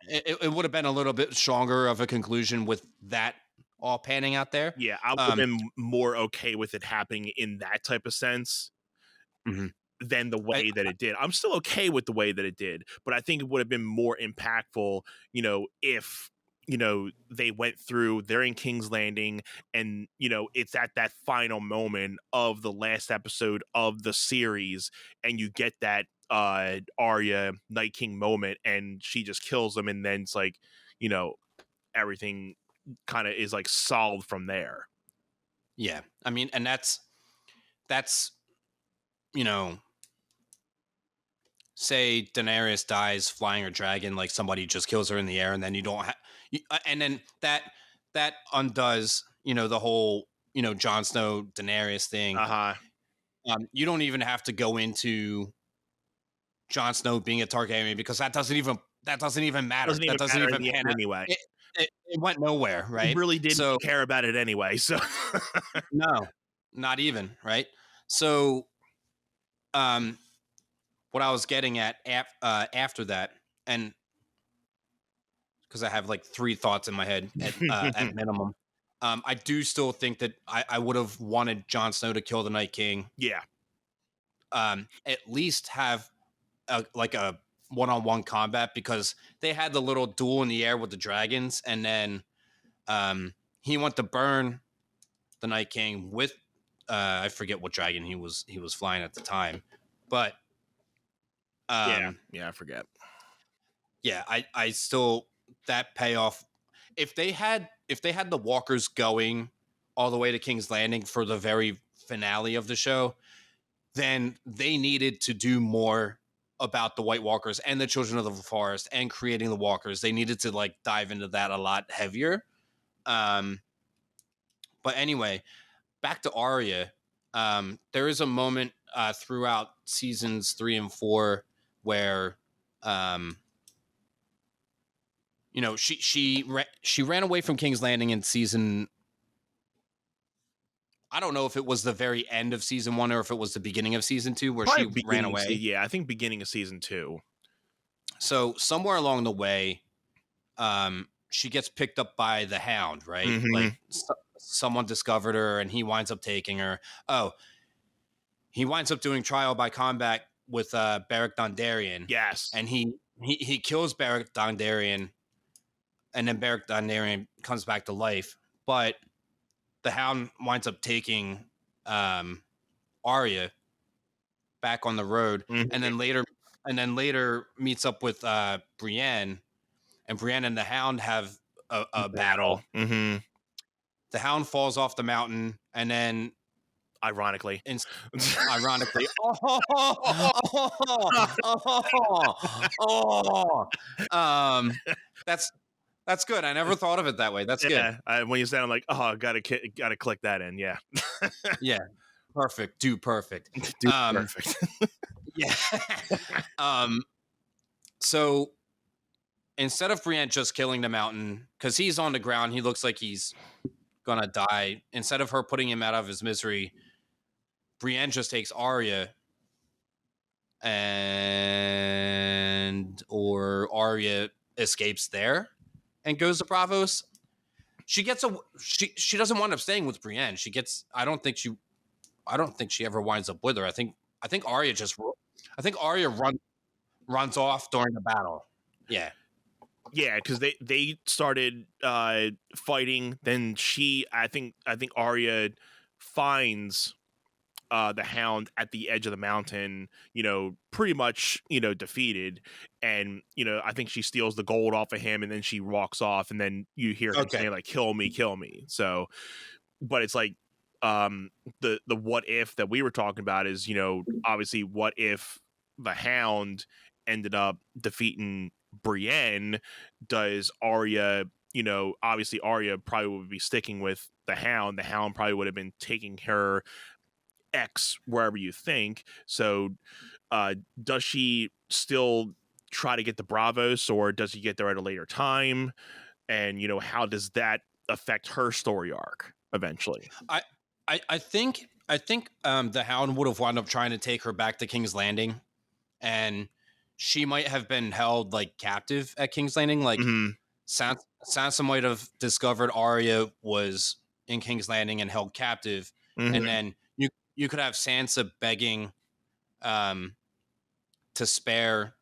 it would have been a little bit stronger of a conclusion with that all panning out there. Yeah, I would have been more okay with it happening in that type of sense. Than the way that it did. I'm still okay with the way that it did, but I think it would have been more impactful, if, they went through, they're in King's Landing, and, it's at that final moment of the last episode of the series, and you get that Arya Night King moment, and she just kills him, and then it's like, everything kind of is like solved from there. Yeah. I mean, and that's say Daenerys dies flying her dragon, like somebody just kills her in the air, and then you don't and then that undoes, the whole, Jon Snow Daenerys thing. You don't even have to go into Jon Snow being a Targaryen because that doesn't even matter. That doesn't even pan out anyway. It went nowhere, right? He really didn't care about it anyway. So no, not even, right? So, what I was getting at after that, and because I have like 3 thoughts in my head at minimum, I do still think that I would have wanted Jon Snow to kill the Night King. Yeah. At least have a one-on-one combat, because they had the little duel in the air with the dragons, and then he went to burn the Night King with I forget what dragon he was flying at the time, but I forget. Yeah, I still, that payoff. If they had the Walkers going all the way to King's Landing for the very finale of the show, then they needed to do more about the White Walkers and the Children of the Forest and creating the Walkers. They needed to dive into that a lot heavier. But anyway, back to Arya. There is a moment throughout seasons 3 and 4 where she ran away from King's Landing in season I don't know if it was the very end of season 1 or if it was the beginning of season 2 where Probably she ran beginning away. yeah, I think beginning of season 2. So somewhere along the way, she gets picked up by the Hound, right? Mhm. Like someone discovered her and he winds up taking her. Oh, he winds up doing trial by combat with Beric Dondarrion. Yes. And he kills Beric Dondarrion, and then Beric Dondarrion comes back to life. But the Hound winds up taking Arya back on the road, Mhm. and then later meets up with Brienne, and Brienne and the Hound have a battle. Mm-hmm. The Hound falls off the mountain, and then Ironically, ironically, that's good. I never thought of it that way. That's good. When you said, I'm like, oh, gotta click that in. Yeah. Yeah. Perfect. Dude, perfect. Dude, perfect. Yeah. So instead of Brienne just killing the mountain, because he's on the ground, he looks like he's gonna die. Instead of her putting him out of his misery, Brienne just takes Arya, or Arya escapes there and goes to Braavos. She doesn't wind up staying with Brienne. I don't think she ever winds up with her. I think Arya runs off during the battle. Yeah. Yeah, because they started fighting. Then I think Arya finds the Hound at the edge of the mountain, pretty much, defeated. And, I think she steals the gold off of him, and then she walks off, and then you hear him saying, like, kill me, kill me. So, but it's like, the what if that we were talking about is, obviously, what if the Hound ended up defeating Brienne? Does Arya, obviously Arya probably would be sticking with the Hound. The Hound probably would have been taking her X wherever you think. So does she still try to get the Braavos, or does she get there at a later time? And how does that affect her story arc eventually? I think the Hound would have wound up trying to take her back to King's Landing, and she might have been held like captive at King's Landing. Like Sansa might have discovered Arya was in King's Landing and held captive, and then you could have Sansa begging to spare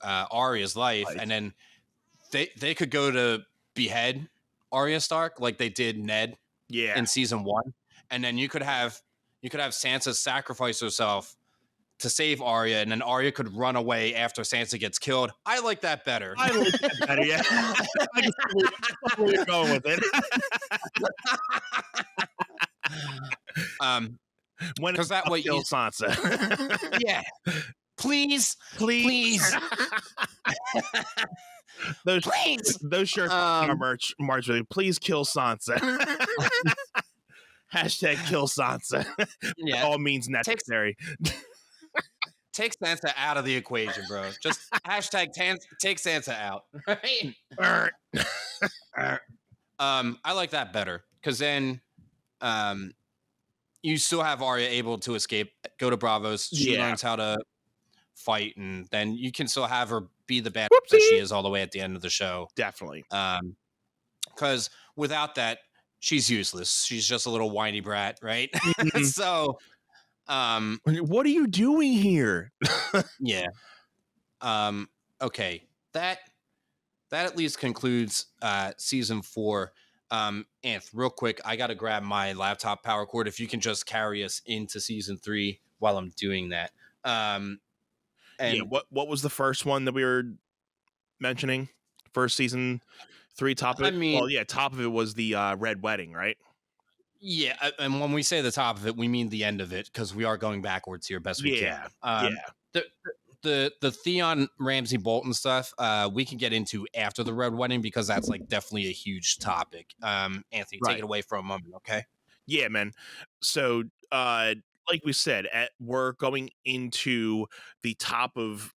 Arya's life, and then they could go to behead Arya Stark like they did Ned in season 1, and then you could have Sansa sacrifice herself to save Arya, and then Arya could run away after Sansa gets killed. I like that better. I like that better, yeah. I guess where you're going with it. Because that way you Sansa. Yeah. Please. Those shirts are merch. Please kill Sansa. Hashtag kill Sansa. Yeah. All means necessary. Take Sansa out of the equation, bro. Just hashtag take Sansa out. Right? I like that better, because then you still have Arya able to escape, go to Braavos. She learns how to fight, and then you can still have her be the badass that she is all the way at the end of the show. Definitely. Because without that, she's useless. She's just a little whiny brat, right? So, what are you doing here? Yeah. Okay. That at least concludes season 4. Anth, real quick, I got to grab my laptop power cord. If you can just carry us into season 3 while I'm doing that. What was the first one that we were mentioning? First season 3 top of it? Top of it was the Red Wedding, right? Yeah, and when we say the top of it, we mean the end of it, because we are going backwards here best we can. The Theon Ramsay Bolton stuff we can get into after the Red Wedding, because that's like definitely a huge topic. Anthony, take it away for a moment, okay? Yeah, man. So like we said, we're going into the top of,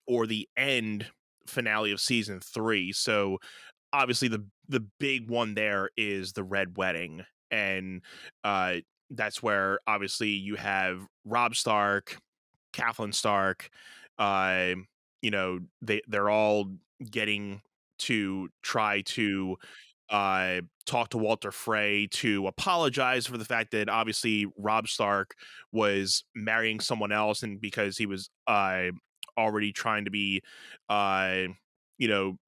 or the end finale of season 3. So obviously the big one there is the Red Wedding. and that's where obviously you have Robb Stark, Catelyn Stark. They're all getting to try to talk to Walter Frey to apologize for the fact that obviously Robb Stark was marrying someone else, and because he was already trying to be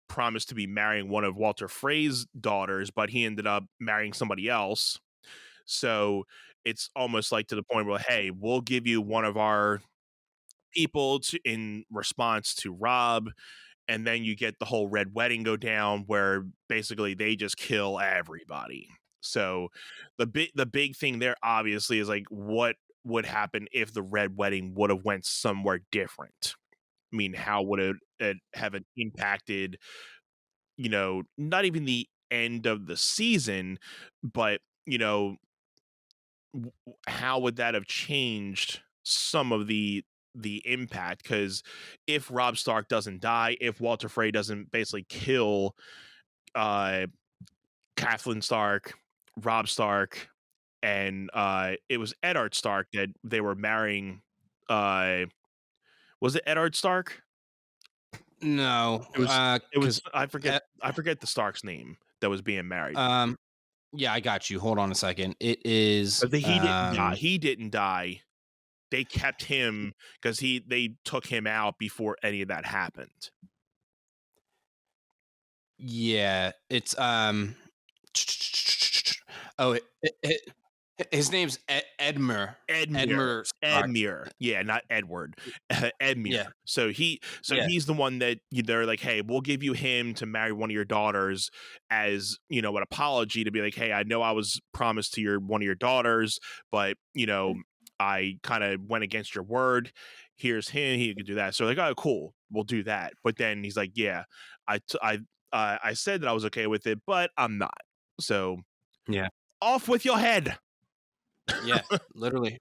promised to be marrying one of Walter Frey's daughters, but he ended up marrying somebody else. So it's almost like to the point where, hey, we'll give you one of our people in response to Robb, and then you get the whole Red Wedding go down where basically they just kill everybody. So the big thing there obviously is like, what would happen if the Red Wedding would have went somewhere different? I mean, how would it have impacted, not even the end of the season, but how would that have changed some of the impact? Because if Robb Stark doesn't die, if Walter Frey doesn't basically kill Catelyn Stark, Robb Stark, and it was Eddard Stark that they were marrying. Was it Eddard Stark? No, It was I forget the Stark's name that was being married. Yeah, I got you. Hold on a second. It is. But he didn't die. He didn't die. They kept him because they took him out before any of that happened. Yeah, it's Oh, his name's Edmure. Edmure. Yeah, not Edward. Edmure. Yeah. So he's the one that they're like, hey, we'll give you him to marry one of your daughters as, an apology to be like, hey, I know I was promised to one of your daughters, but I kind of went against your word. Here's him. He could do that. So like, oh, cool, we'll do that. But then he's like, yeah, I said that I was okay with it, but I'm not. So yeah, off with your head. Yeah, literally.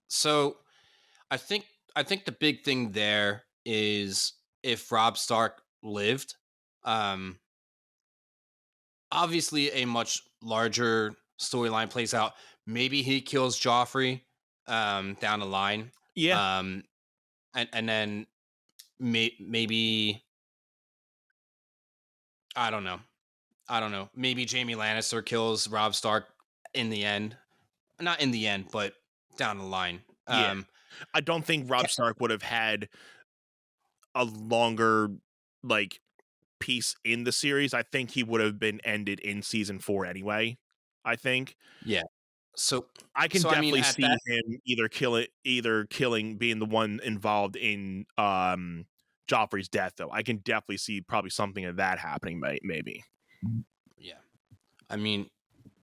So I think the big thing there is if Robb Stark lived, obviously a much larger storyline plays out. Maybe he kills Joffrey down the line. Yeah. And then maybe I don't know. Maybe Jaime Lannister kills Robb Stark in the end. Not in the end, but down the line. Yeah. I don't think Robb Stark would have had a longer piece in the series. I think he would have been ended in season 4 anyway. I think. Yeah. So I can definitely see him either killing, being the one involved in Joffrey's death, though. I can definitely see probably something of that happening, maybe. Yeah. I mean,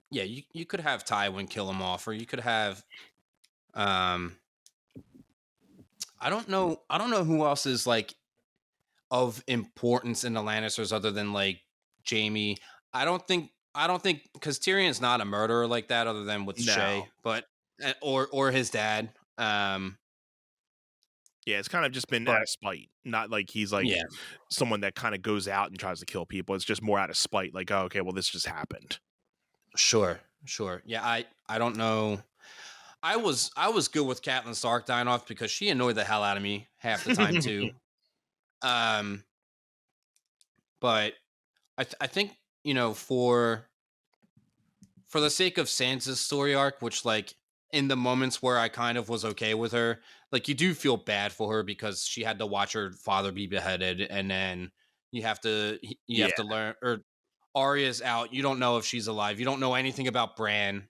yeah, you could have Tywin kill him off, or you could have I don't know who else is of importance in the Lannisters other than Jaime. I don't think because Tyrion's not a murderer like that other than with Shay, but or his dad. Yeah, it's kind of just been out of spite. Not like he's someone that kind of goes out and tries to kill people. It's just more out of spite. Like, oh, okay, well, this just happened. Sure. Yeah, I don't know. I was good with Catelyn Stark dying off because she annoyed the hell out of me half the time too. But I think for the sake of Sansa's story arc, which in the moments where I kind of was okay with her, you do feel bad for her because she had to watch her father be beheaded, and then you have to learn, or Arya's out. You don't know if she's alive. You don't know anything about Bran.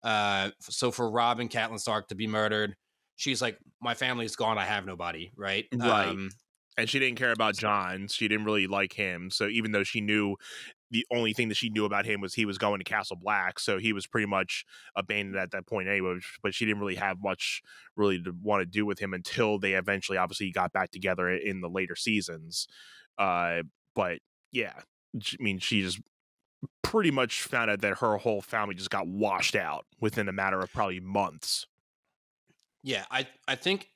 So for Robb and Catelyn Stark to be murdered, she's like, my family's gone. I have nobody. Right. Right. And she didn't care about Jon. She didn't really like him. So even though she knew, the only thing that she knew about him was he was going to Castle Black. So he was pretty much abandoned at that point anyway. But she didn't really have much really to want to do with him until they eventually obviously got back together in the later seasons. But yeah, I mean, she just pretty much found out that her whole family just got washed out within a matter of probably months. Yeah, I think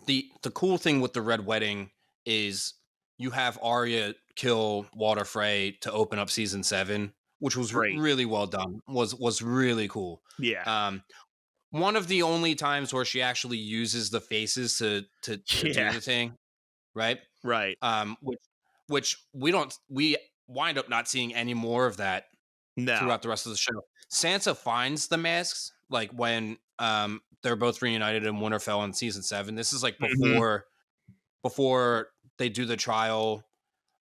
the cool thing with the Red Wedding is you have Arya kill Walder Frey to open up season 7, which was Great. really well done. Was really cool. Yeah. One of the only times where she actually uses the faces to do Yeah. the thing, right? Right. Which we wind up not seeing any more of that No. throughout the rest of the show. Sansa finds the masks like when they're both reunited in Winterfell in season 7. This is like before they do the trial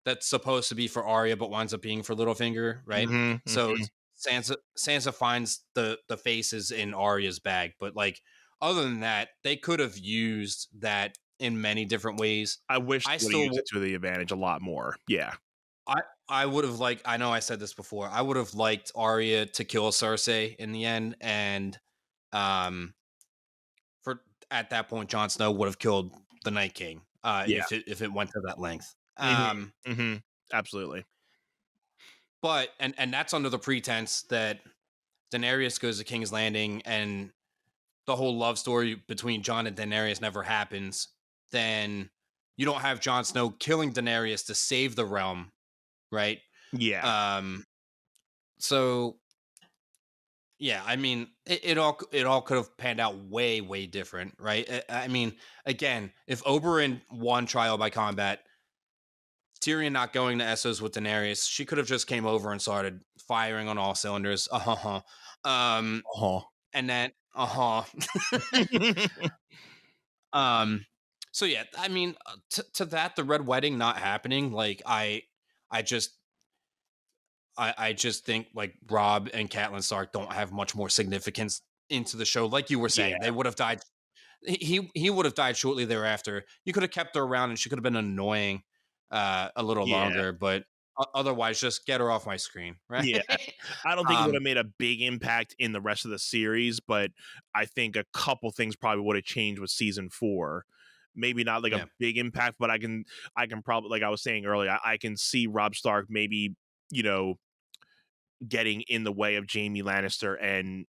that's supposed to be for Arya but winds up being for Littlefinger, right? So Sansa finds the faces in Arya's bag, but like other than that, they could have used that in many different ways. I wish I they would still use it to the advantage a lot more. Yeah. I would have liked, I know I said this before, I would have liked Arya to kill Cersei in the end, and for at that point Jon Snow would have killed the Night King if it went to that length. Absolutely. But and that's under the pretense that Daenerys goes to King's Landing and the whole love story between Jon and Daenerys never happens. Then you don't have Jon Snow killing Daenerys to save the realm, right? Yeah. So yeah, I mean, it all could have panned out way different, right? I mean, again, if Oberyn won trial by combat, Tyrion not going to Essos with Daenerys, she could have just came over and started firing on all cylinders. And then so yeah, I mean, to that, the Red Wedding not happening, like I just think like Robb and Catelyn Stark don't have much more significance into the show. Like you were saying, they would have died. He would have died shortly thereafter. You could have kept her around, and she could have been annoying a little longer. But otherwise, just get her off my screen, right? Yeah, I don't think it would have made a big impact in the rest of the series, but I think a couple things probably would have changed with season 4. Maybe not like a big impact, but I can probably, like I was saying earlier, I can see Robb Stark maybe, getting in the way of Jaime Lannister and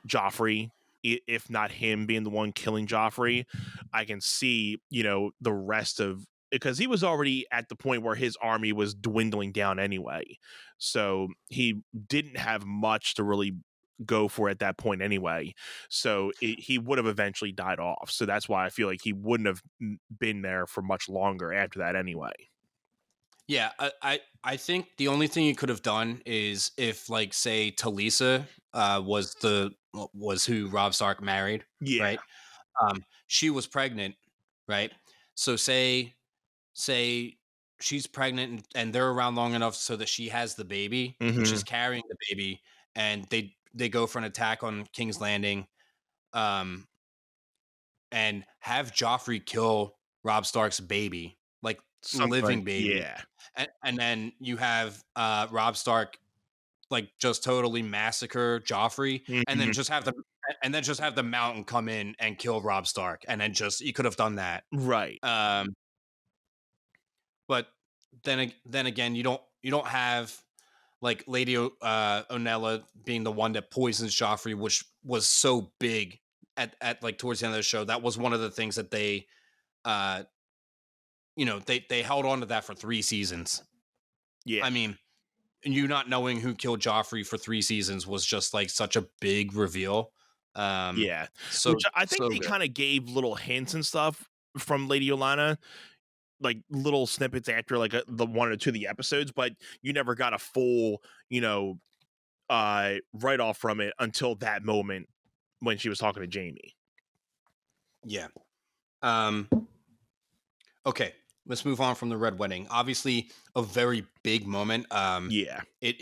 Joffrey, if not him being the one killing Joffrey. I can see, the rest of, because he was already at the point where his army was dwindling down anyway. So he didn't have much to really go for at that point anyway. So he would have eventually died off. So that's why I feel like he wouldn't have been there for much longer after that anyway. Yeah, I think the only thing you could have done is if, like, say Talisa was who Robb Stark married, right? She was pregnant, right? So say she's pregnant and they're around long enough so that she has the baby, and she's carrying the baby, and they go for an attack on King's Landing, and have Joffrey kill Robb Stark's baby, like living baby. Yeah. And then you have Robb Stark like just totally massacre Joffrey, and then just have the Mountain come in and kill Robb Stark, and then you could have done that, right? But then again, you don't have like Lady Onella being the one that poisons Joffrey, which was so big at like towards the end of the show. That was one of the things that they they held on to that for 3 seasons. Yeah. I mean, you not knowing who killed Joffrey for 3 seasons was just like such a big reveal. Yeah. So which I think they kind of gave little hints and stuff from Lady Olenna, like little snippets after like the 1 or 2 of the episodes, but you never got a full, write off from it until that moment when she was talking to Jaime. Yeah. Okay. Let's move on from the Red Wedding. Obviously, a very big moment. It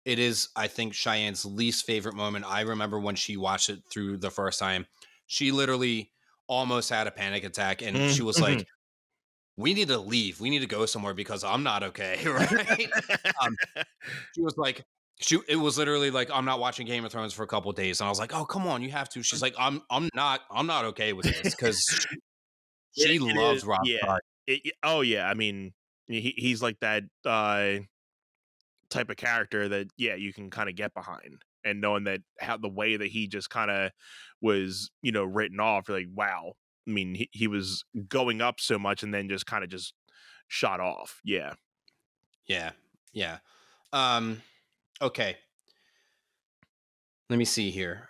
is. I think Cheyenne's least favorite moment. I remember when she watched it through the first time, she literally almost had a panic attack, and she was like, "We need to leave. We need to go somewhere because I'm not okay." Right? She was like, it was literally like, "I'm not watching Game of Thrones for a couple of days," and I was like, "Oh, come on, you have to." She's like, "I'm not okay with this," because she loves Robb Stark. I mean, he's like that type of character that you can kind of get behind, and knowing that how the way that he just kind of was written off, you're like, wow. I mean, he was going up so much and then just shot off. Yeah. Okay. Let me see here.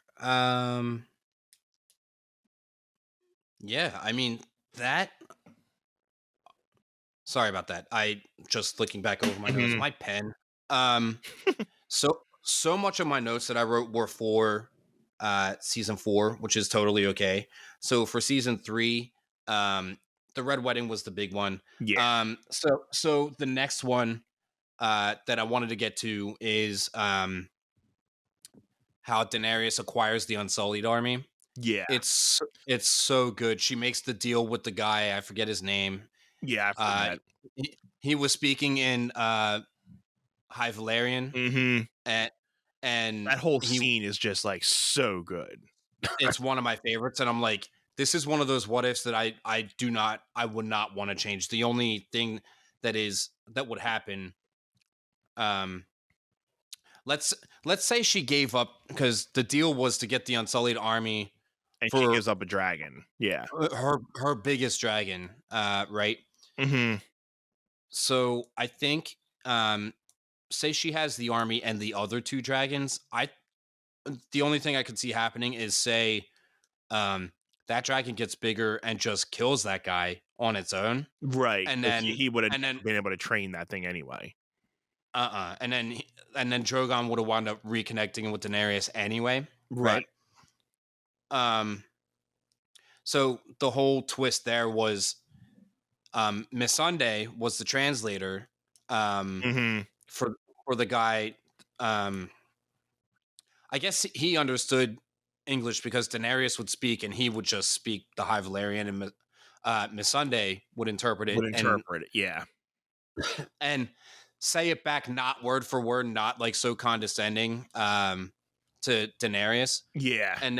Yeah, I mean that. Sorry about that. I just looking back over my notes. Mhm. My pen. Um, so much of my notes that I wrote were for season 4, which is totally okay. So for season 3, the Red Wedding was the big one. Yeah. So the next one that I wanted to get to is how Daenerys acquires the Unsullied army. Yeah. It's so good. She makes the deal with the guy. I forget his name. Yeah, I've heard that. He was speaking in High Valerian, Mhm. and and That whole he scene is just, like, so good. it's one of my favorites, and I'm like, this is one of those what ifs that I would not want to change. The only thing that would happen, um, let's let's say she gave up because the deal was to get the Unsullied army And she for gives up a dragon. Yeah. her biggest dragon, right? Mhm. So I think, say she has the army and the other 2 dragons. The only thing I could see happening is say, um, that dragon gets bigger and just kills that guy on its own, Right, and 'cause he would've and then been able to train that thing anyway. and then Drogon would have wound up reconnecting with Daenerys anyway, Right. right? Um, so the whole twist there was, Missandei was the translator, Mhm. for the guy. Um, I guess he understood English because Daenerys would speak, and he would just speak the High Valyrian, and Missandei would interpret Would it interpret it, yeah. and say it back, not word for word, not like so condescending, to Daenerys, Yeah. and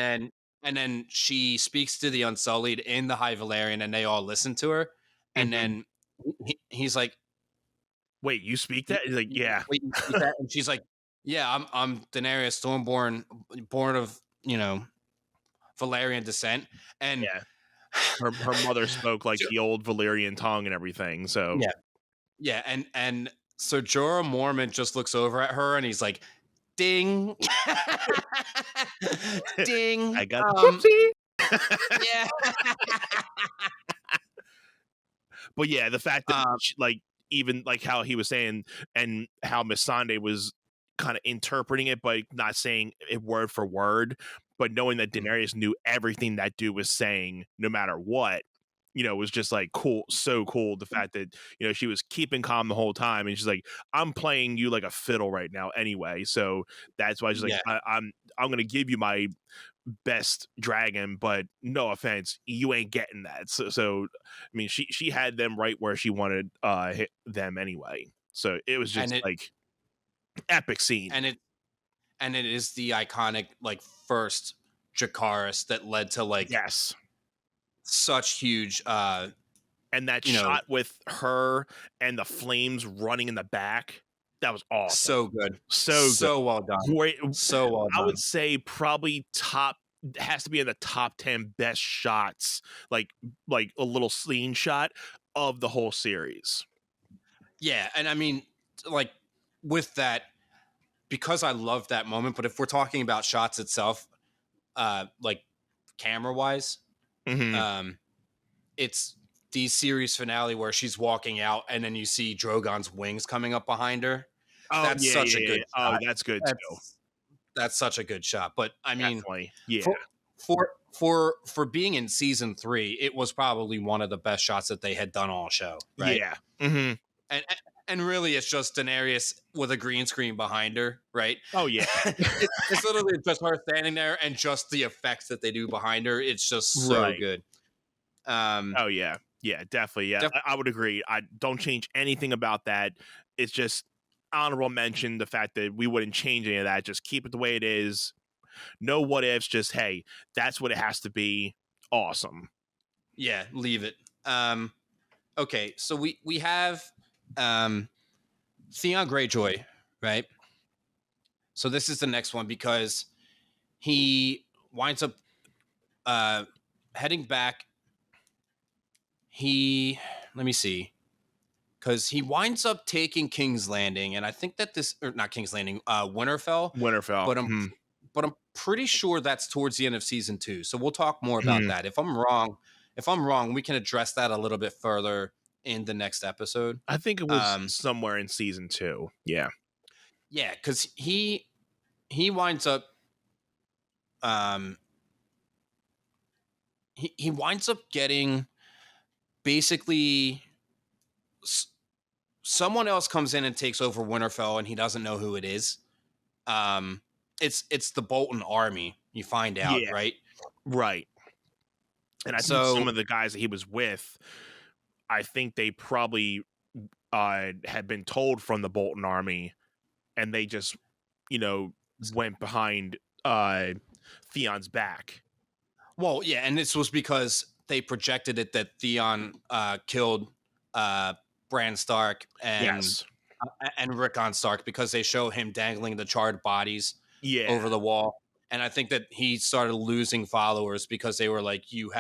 then she speaks to the Unsullied in the High Valyrian, and they all listen to her, and Mhm. then he's like, Wait, you speak that? He's like, "Yeah." Wait, you speak that? And she's like, yeah, I'm Daenerys Stormborn, born of, Valerian descent. And Yeah. Her mother spoke, like, the old Valyrian tongue and everything, so yeah, yeah, and so Jorah Mormont just looks over at her and he's like, ding, ding. I got the whoopsie. Yeah. But, yeah, the fact that um, sh like, even, like, how he was saying and how Missandei was kinda interpreting it, but not saying it word for word, but knowing that Daenerys knew everything that dude was saying no matter what, was just, like, cool so cool, the fact that, she was keeping calm the whole time, and she's like, "I'm playing you like a fiddle right now anyway," so that's why she's like, yeah, I'm gonna give you my best dragon, but no offense, you ain't getting that. So I mean, she had them right where she wanted hit them anyway. So it was and just it like epic scene. and it and it is the iconic like first Dracarys that led to like Yes. such huge, And that you know, shot with her and the flames running in the back, that was awesome. so good, So good. so well done, Great. so well I done. would say probably has to be in the top 10 best shots, like a little scene shot of the whole series. Yeah, and I mean, like with that, because I love that moment. But if we're talking about shots itself, like camera wise, Mhm. it's the series finale where she's walking out, and then you see Drogon's wings coming up behind her. Oh, That's yeah, such yeah, a yeah, good yeah. Oh, shot. that's good too. That's such a good shot. But I mean, Definitely. Yeah. for for being in season 3, it was probably one of the best shots that they had done all show, right? Yeah. Mhm. and and really it's just Daenerys with a green screen behind her, right? Oh, yeah. It's literally just her standing there and just the effects that they do behind her. It's just so Right. good. um Oh, yeah. Yeah, definitely. Yeah, def- I would agree. I don't change anything about that. It's just honorable mention the fact that we wouldn't change any of that. Just keep it the way it is. No what ifs. Just, hey, that's what it has to be. Awesome. yeah, leave it. Okay, so we have um Theon Greyjoy, right? So this is the next one because he winds up uh heading back. Let me see, because he winds up taking King's Landing, and I think that this or not King's Landing, Winterfell, Winterfell. but I'm pretty sure that's towards the end of season 2. So we'll talk more about that. If I'm wrong, we can address that a little bit further in the next episode. I think it was somewhere in season 2. Yeah. Yeah, because he winds up he winds up getting basically someone else comes in and takes over Winterfell, and he doesn't know who it is. It's the Bolton army. You find out, right? Right. And I think some of the guys that he was with, I think they probably had been told from the Bolton army, and they just, went behind Theon's back. Well, yeah, and this was because they projected it that Theon killed Bran Stark and Rickon Stark, because they show him dangling the charred bodies over the wall. And I think that he started losing followers because they were like, you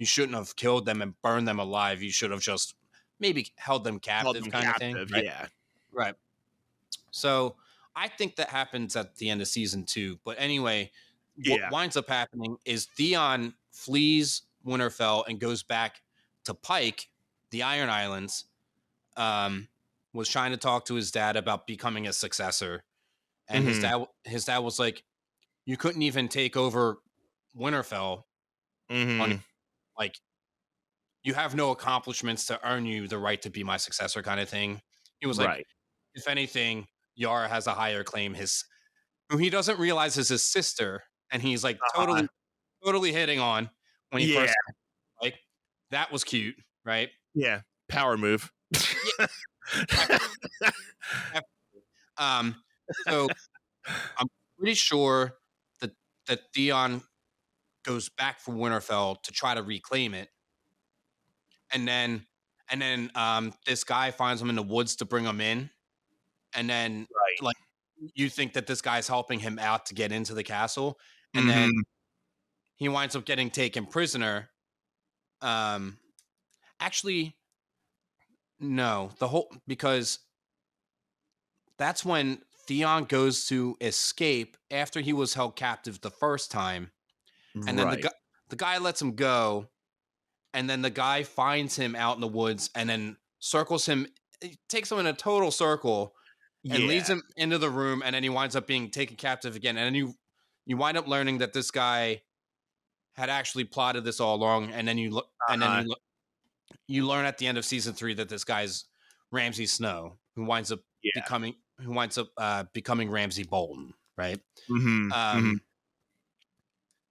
shouldn't have killed them and burned them alive. You should have just maybe held them captive, kind of thing. Right? Yeah. Right. So I think that happens at the end of season 2. But anyway, what winds up happening is Theon flees Winterfell and goes back to Pike, the Iron Islands, was trying to talk to his dad about becoming a successor. And his dad was like, you couldn't even take over Winterfell. Like, you have no accomplishments to earn you the right to be my successor, kind of thing. He was like, if anything, Yara has a higher claim. Who he doesn't realize is his sister, and he's like totally hitting on when he first, like, that was cute, right? Yeah, power move. So I'm pretty sure that Theon goes back from Winterfell to try to reclaim it, and then this guy finds him in the woods to bring him in, and then like, you think that this guy's helping him out to get into the castle, and then he winds up getting taken prisoner. Actually, no, because that's when Theon goes to escape after he was held captive the first time, and then the guy lets him go, and then the guy finds him out in the woods and then circles him, takes him in a total circle, and leads him into the room, and then he winds up being taken captive again, and then you wind up learning that this guy had actually plotted this all along, and then you learn at the end of season 3 that this guy's Ramsay Snow, who winds up becoming Ramsay Bolton, right?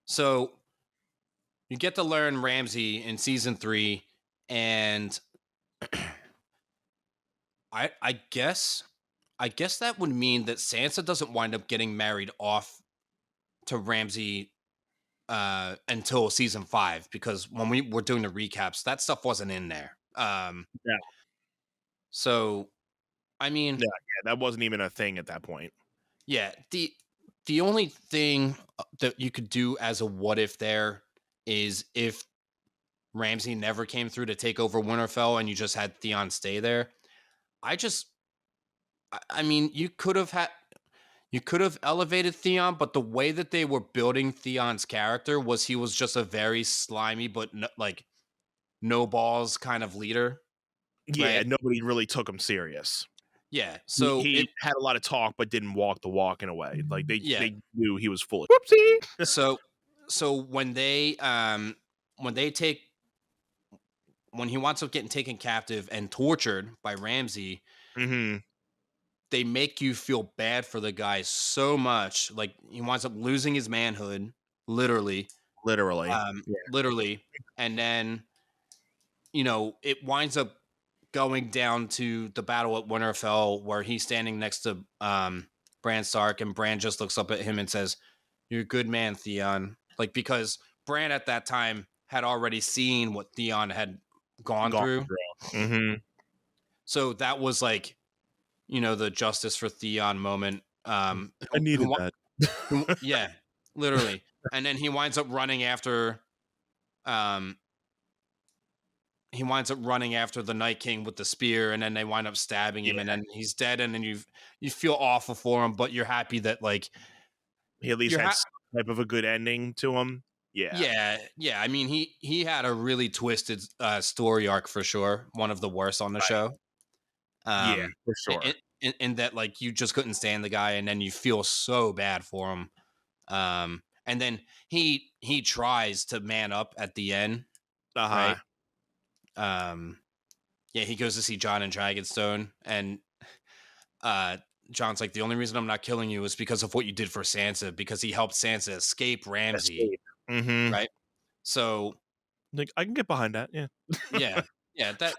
So you get to learn Ramsay in season 3, and I guess that would mean that Sansa doesn't wind up getting married off to Ramsay until season 5, because when we were doing the recaps, that stuff wasn't in there. So, I mean, that wasn't even a thing at that point. Yeah, the only thing that you could do as a what if there is if Ramsay never came through to take over Winterfell and you just had Theon stay there. I mean, you could have elevated Theon, but the way that they were building Theon's character was he was just a very slimy but no balls kind of leader. Yeah, right? Nobody really took him serious. Yeah, so he had a lot of talk but didn't walk the walk in a way. Like they knew he was full of whoopsie. So when he winds up getting taken captive and tortured by Ramsay, they make you feel bad for the guy so much. Like, he winds up losing his manhood, literally, and then it winds up going down to the battle at Winterfell, where he's standing next to Bran Stark, and Bran just looks up at him and says, "You're a good man, Theon." Like, because Bran at that time had already seen what Theon had gone through. So that was like, the justice for Theon moment. I needed that. Yeah, literally. And then he winds up running after he winds up running after the Night King with the spear, and then they wind up stabbing him, and then he's dead, and then you feel awful for him, but you're happy that like He at least you're had some type of a good ending to him. yeah. I mean, he had a really twisted story arc for sure, one of the worst on the show. Yeah, for sure. In that like you just couldn't stand the guy, and then you feel so bad for him. And then he tries to man up at the end, right? Yeah, he goes to see Jon and Dragonstone, and Jon's like, the only reason I'm not killing you is because of what you did for Sansa, because he helped Sansa escape Ramsay, right? So, like, I can get behind that. Yeah, yeah, that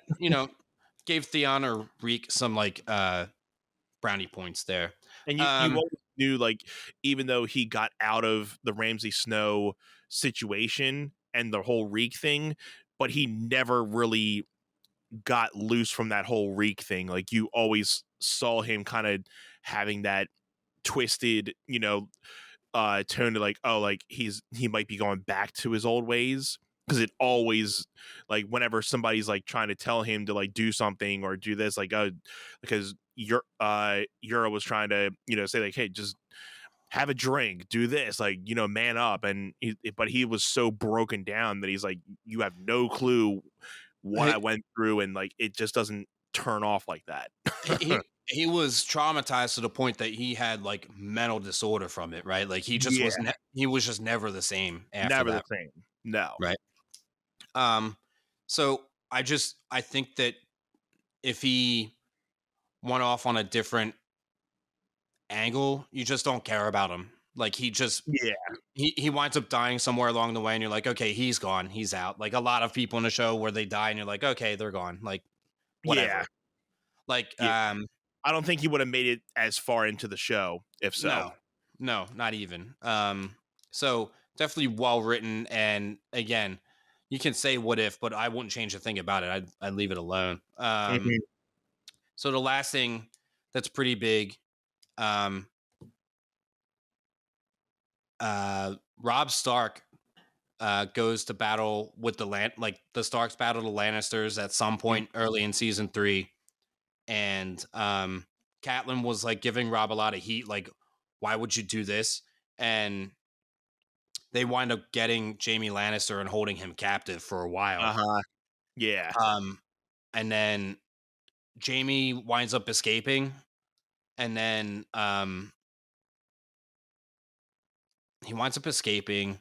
gave Theon or Reek some like brownie points there. And you always knew, like, even though he got out of the Ramsay Snow situation and the whole Reek thing, but he never really got loose from that whole Reek thing. Like, you always saw him kind of having that twisted, tone to like, oh, like he might be going back to his old ways. Because it always, like, whenever somebody's like trying to tell him to like do something or do this, like, because Yura was trying to, say like, hey, just have a drink, do this, like, man up, but he was so broken down that he's like, you have no clue what I went through, and like it just doesn't turn off like that. he was traumatized to the point that he had like mental disorder from it, right? Like he just he was just never the same after never that. The same. No. Right. So I think that if he went off on a different angle, you just don't care about him. Like he winds up dying somewhere along the way, and you're like, okay, he's gone, he's out. Like a lot of people in the show where they die, and you're like, okay, they're gone. Like whatever. Yeah. Like I don't think he would have made it as far into the show if so. No, not even. So definitely well written, and again, you can say what if, but I wouldn't change a thing about it. I'd leave it alone. So the last thing that's pretty big, Robb Stark goes to battle with the Starks battle the Lannisters at some point early in season 3, and Catelyn was like giving Robb a lot of heat, like, why would you do this? And they wind up getting Jaime Lannister and holding him captive for a while. Yeah. And then Jaime winds up escaping, and then he winds up escaping,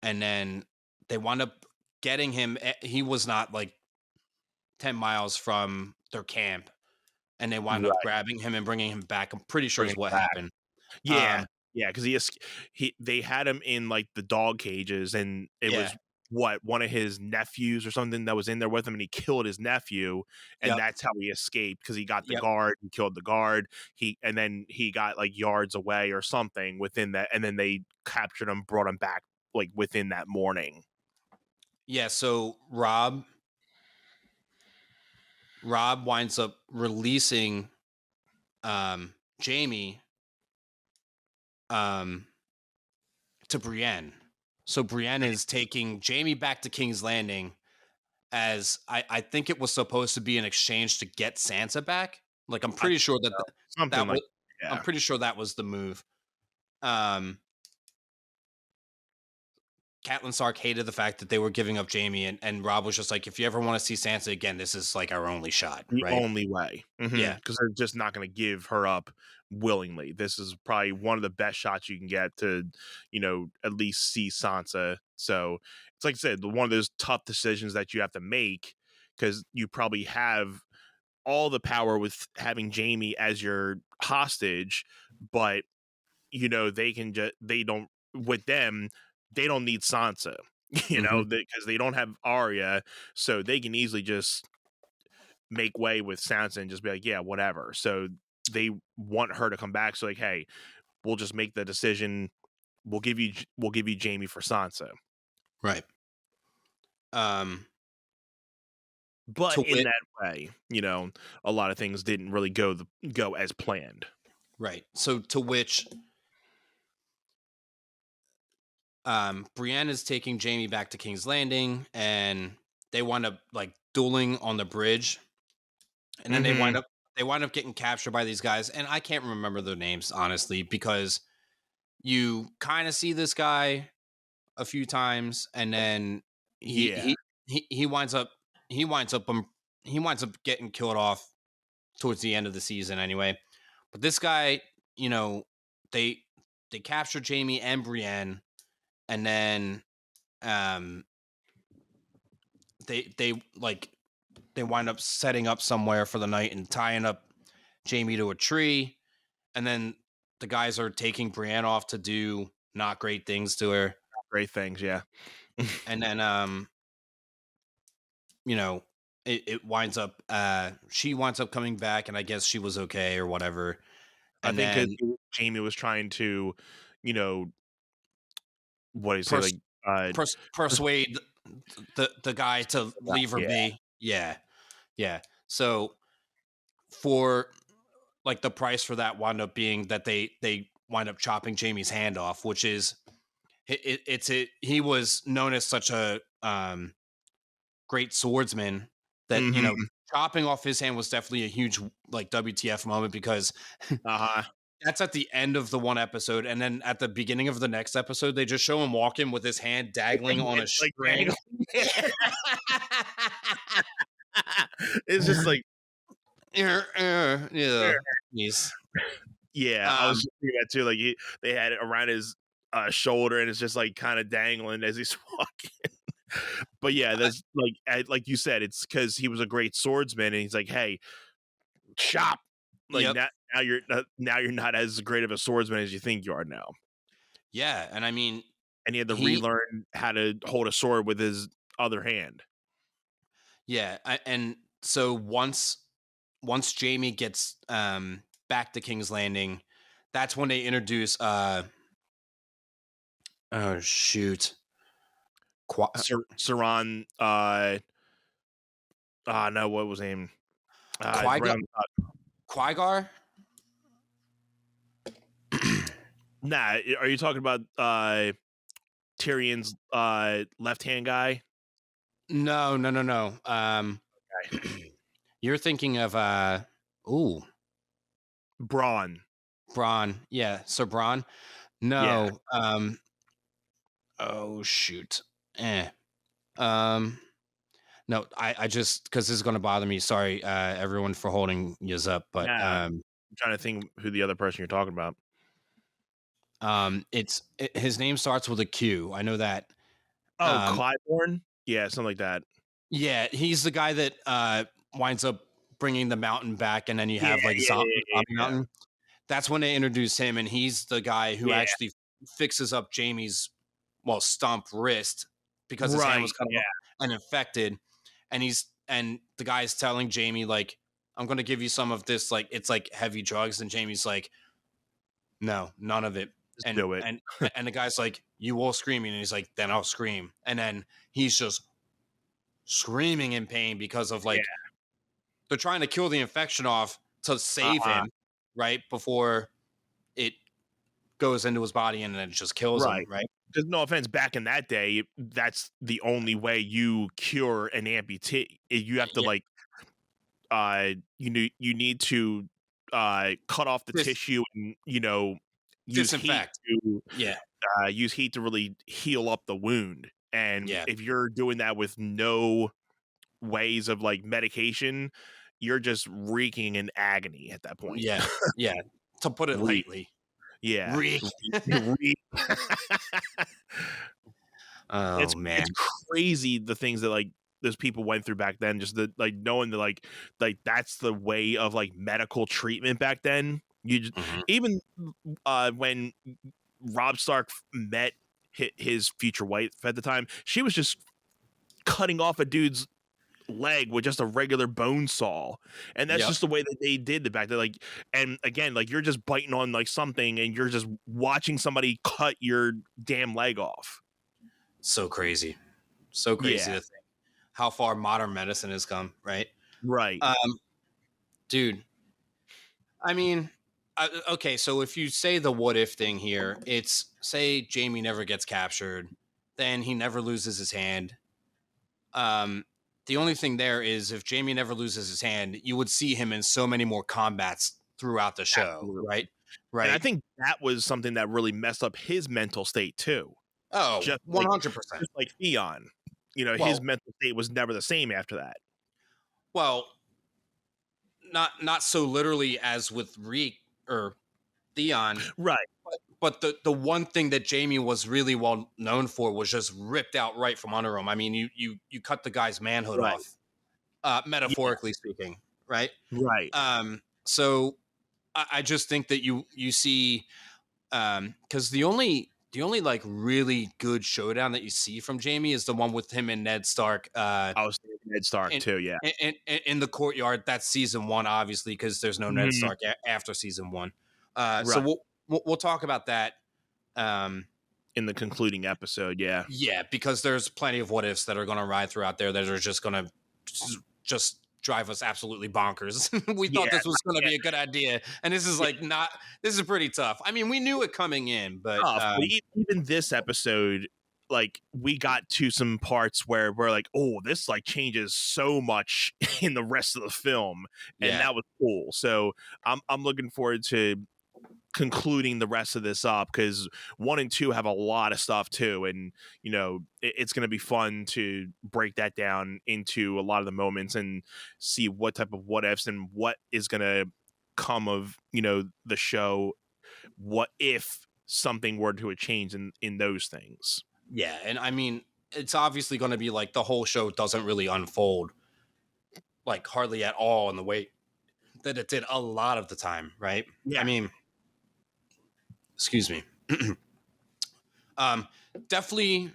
and then they wind up getting him. He was not like 10 miles from their camp, and they wind up grabbing him and bringing him back. I'm pretty sure is what happened. Yeah. Yeah, because they had him in like the dog cages, and it was one of his nephews or something that was in there with him, and he killed his nephew, and that's how he escaped, because he got the guard, he killed the guard, and then he got like yards away or something within that, and then they captured him, brought him back like within that morning. Yeah, so Robb winds up releasing Jaime to Brienne. So Brienne is taking Jaime back to King's Landing, as I think it was supposed to be an exchange to get Sansa back. Like I'm pretty sure I'm pretty sure that was the move. Catelyn Stark hated the fact that they were giving up Jaime, and Robb was just like, if you ever want to see Sansa again, this is like our only shot. The right? only way. Yeah. Because they're just not going to give her up willingly. This is probably one of the best shots you can get to, at least see Sansa. So it's like I said, one of those tough decisions that you have to make, because you probably have all the power with having Jaime as your hostage, but they don't need Sansa, because they don't have Arya, so they can easily just make way with Sansa and just be like, yeah, whatever. So they want her to come back. So like, hey, we'll just make the decision. We'll give you Jaime for Sansa. Right. But in that way, a lot of things didn't really go as planned. Right. So to which Brienne is taking Jaime back to King's Landing, and they wind up like dueling on the bridge, and then they wind up getting captured by these guys, and I can't remember their names honestly, because you kind of see this guy a few times, and then he winds up he winds up he winds up getting killed off towards the end of the season anyway. But this guy, you know, they capture Jamie and Brienne, and then they wind up setting up somewhere for the night and tying up Jamie to a tree, and then the guys are taking Brienne off to do not great things to her. Great things, yeah. And then you know, it winds up she winds up coming back, and I guess she was okay or whatever. And I think Jamie was trying to, you know, what do you say, persuade the guy to leave her be. Yeah. So for like the price for that wound up being that they wind up chopping Jamie's hand off, which is he was known as such a great swordsman that you know, chopping off his hand was definitely a huge like WTF moment, because that's at the end of the one episode, and then at the beginning of the next episode they just show him walking with his hand dangling on a string. It's just like yeah. Yeah, I was just thinking that too. Like they had it around his shoulder, and it's just like kind of dangling as he's walking. But yeah, that's like you said, it's because he was a great swordsman, and he's like, "Hey, chop!" Like now you're not as great of a swordsman as you think you are now. Yeah, and I mean, and he had to relearn how to hold a sword with his other hand. Yeah, and so once Jamie gets back to King's Landing, that's when they introduce oh shoot, Saran. No, what was his name? Qui-Gar? Nah, are you talking about Tyrion's left-hand guy? No. You're thinking of Bronn. Yeah, Sir Bronn. No. Yeah. Oh shoot. No, I just, because this is going to bother me. Sorry, everyone, for holding yous up, but I'm trying to think who the other person you're talking about. His name starts with a Q. I know that. Oh, Clyburn? Yeah, something like that. Yeah, he's the guy that winds up bringing the mountain back, and then you have Zombie Mountain. That's when they introduce him, and he's the guy who actually fixes up Jamie's stump wrist, because his hand was cut off and infected, and the guy's telling Jamie, like, I'm gonna give you some of this, like, it's like heavy drugs, and Jamie's like, no, none of it. Just do it. And the guy's like, you will scream, and he's like, then I'll scream. And then he's just screaming in pain because of they're trying to kill the infection off to save him, right, before it goes into his body and then it just kills him, right? Because no offense, back in that day, that's the only way you cure an amputee. You have to you need to cut off the tissue and use disinfect. Use heat to really heal up the wound. And if you're doing that with no ways of medication, you're just reeking in agony at that point. Yeah. To put it lightly. Yeah. Oh, man. It's crazy the things that those people went through back then, just knowing that that's the way of medical treatment back then. You just, even when Robb Stark met his future wife at the time, she was just cutting off a dude's leg with just a regular bone saw, and that's just the way that they did the back then. And again, you're just biting on something, and you're just watching somebody cut your damn leg off. So crazy to think how far modern medicine has come, right? Dude, I mean, okay, so if you say the what if thing here, it's say Jamie never gets captured, then he never loses his hand. the only thing there is if Jamie never loses his hand, you would see him in so many more combats throughout the show, Absolutely. right? And I Right. think that was something that really messed up his mental state too. Oh, Just 100%. just like Theon, his Well, mental state was never the same after that. well, not so literally as with Reek or Theon, Right. but the one thing that Jamie was really well known for was just ripped out right from under him. I mean, you cut the guy's manhood Right. off, metaphorically speaking, right? Right. So I just think that you see, because the only like really good showdown that you see from Jamie is the one with him and Ned Stark. I was thinking Ned Stark in, too. Yeah. in the courtyard. That's season 1, obviously, because there's no Ned Mhm. Stark after season 1. So Right. we'll talk about that. In the concluding episode, yeah. Yeah, because there's plenty of what ifs that are going to ride throughout there that are just going to just drive us absolutely bonkers. We thought Yeah, this was going to be a good idea, and this is like not. This is pretty tough. I mean, we knew it coming in, but even this episode, like we got to some parts where we're like, oh, this like changes so much in the rest of the film, and Yeah. that was cool. So I'm looking forward to concluding the rest of this up, because 1 and 2 have a lot of stuff too, and it's going to be fun to break that down into a lot of the moments and see what type of what ifs and what is going to come of the show, what if something were to change in those things. yeah, and I mean, it's obviously going to be like the whole show doesn't really unfold like hardly at all in the way that it did a lot of the time, right? Yeah. I mean, excuse me. Definitely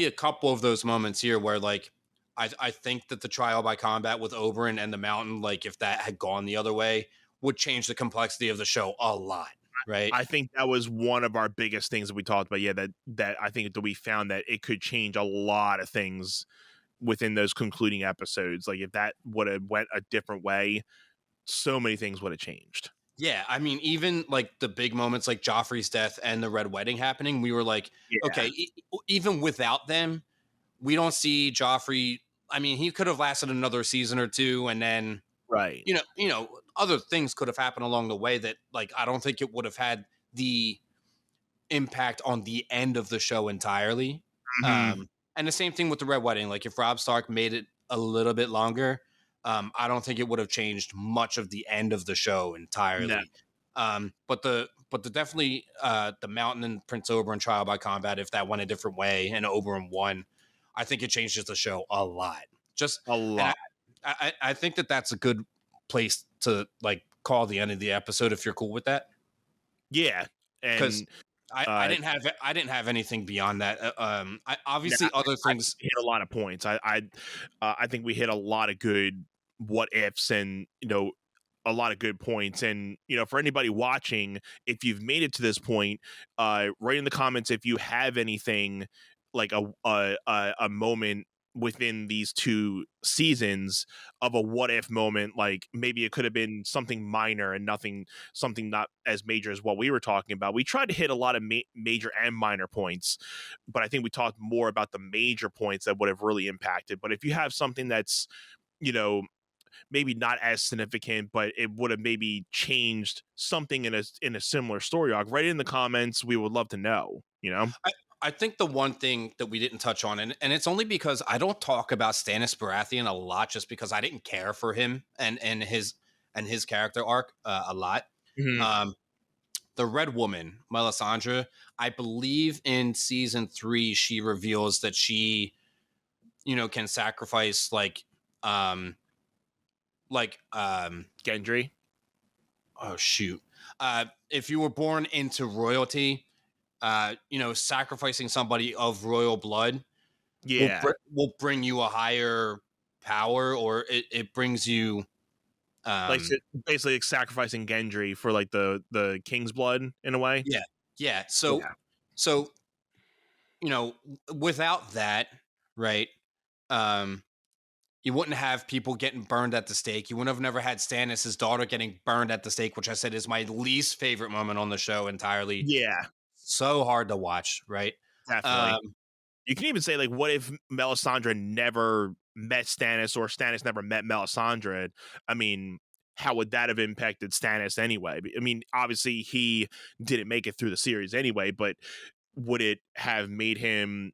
a couple of those moments here where like I think that the trial by combat with Oberyn and the Mountain, like if that had gone the other way, would change the complexity of the show a lot, right? I think that was one of our biggest things that we talked about. Yeah, that I think that we found that it could change a lot of things within those concluding episodes. Like if that would have went a different way, so many things would have changed. Yeah, I mean, even like the big moments like Joffrey's death and the Red Wedding happening, we were like, okay, even without them, we don't see Joffrey. I mean, he could have lasted another season or two, and then right, other things could have happened along the way that like I don't think it would have had the impact on the end of the show entirely. Mm-hmm. And the same thing with the Red Wedding. Like if Robb Stark made it a little bit longer, I don't think it would have changed much of the end of the show entirely. No. But the definitely the Mountain and Prince Oberyn trial by combat, if that went a different way and Oberyn won, I think it changes the show a lot. Just a lot. I think that that's a good place to like call the end of the episode if you're cool with that. Yeah, because I didn't have anything beyond that. I obviously other things hit a lot of points. I think we hit a lot of good what ifs and a lot of good points. And for anybody watching, if you've made it to this point, write in the comments if you have anything like a moment within these 2 seasons of a what if moment. Like maybe it could have been something minor and something not as major as what we were talking about. We tried to hit a lot of major and minor points, but I think we talked more about the major points that would have really impacted. But if you have something that's maybe not as significant, but it would have maybe changed something in a similar story arc, write it in the comments. We would love to know. I think the one thing that we didn't touch on, and it's only because I don't talk about Stannis Baratheon a lot, just because I didn't care for him and his character arc a lot. Mm-hmm. The Red Woman, Melisandre, I believe in season 3, she reveals that she, can sacrifice like Gendry. Oh shoot! If you were born into royalty, sacrificing somebody of royal blood, will bring you a higher power, or it brings you, like basically sacrificing Gendry for like the king's blood in a way. Yeah. So, without that, right? You wouldn't have people getting burned at the stake. You wouldn't have never had Stannis' daughter getting burned at the stake, which I said is my least favorite moment on the show entirely. Yeah. So hard to watch, right? Definitely. You can even say, like, what if Melisandre never met Stannis or Stannis never met Melisandre? I mean, how would that have impacted Stannis anyway? I mean, obviously he didn't make it through the series anyway, but would it have made him,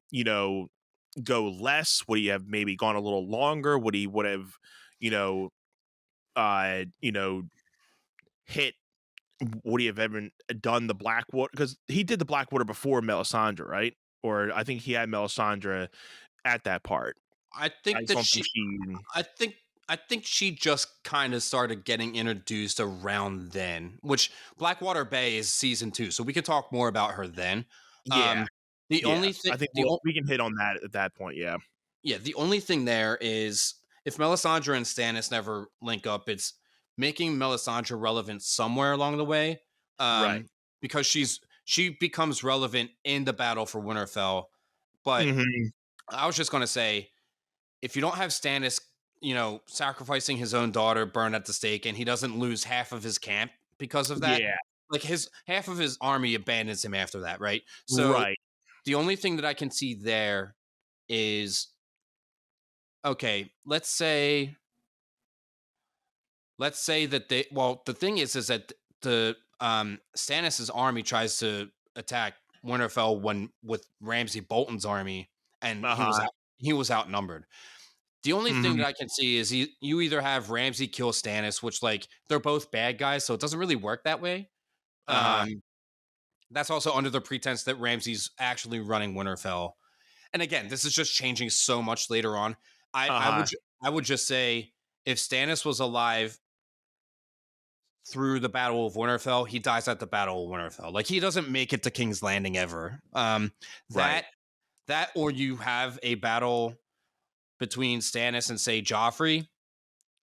go less? Would he have maybe gone a little longer? Would have, you know, uh, you know, hit? Would he have ever done the Blackwater? Because he did the Blackwater before Melisandre, right? Or I think he had Melisandre at that part. I think that I think she just kind of started getting introduced around then, which Blackwater Bay is season 2, so we could talk more about her then. Yeah. The only thing I think we can hit on that at that point. Yeah. Yeah. The only thing there is if Melisandre and Stannis never link up, it's making Melisandre relevant somewhere along the way. Right. Because she becomes relevant in the battle for Winterfell. But I was just going to say, if you don't have Stannis, sacrificing his own daughter burned at the stake, and he doesn't lose half of his camp because of that, like his half of his army abandons him after that, right? So the only thing that I can see there is, okay, let's say that the thing is that the Stannis's army tries to attack Winterfell with Ramsay Bolton's army, and he was outnumbered. The only thing that I can see is you either have Ramsay kill Stannis, which, like, they're both bad guys, so it doesn't really work that way. That's also under the pretense that Ramsay's actually running Winterfell. And again, this is just changing so much later on. I would just say, if Stannis was alive through the Battle of Winterfell, he dies at the Battle of Winterfell. Like, he doesn't make it to King's Landing ever. That or you have a battle between Stannis and, say, Joffrey.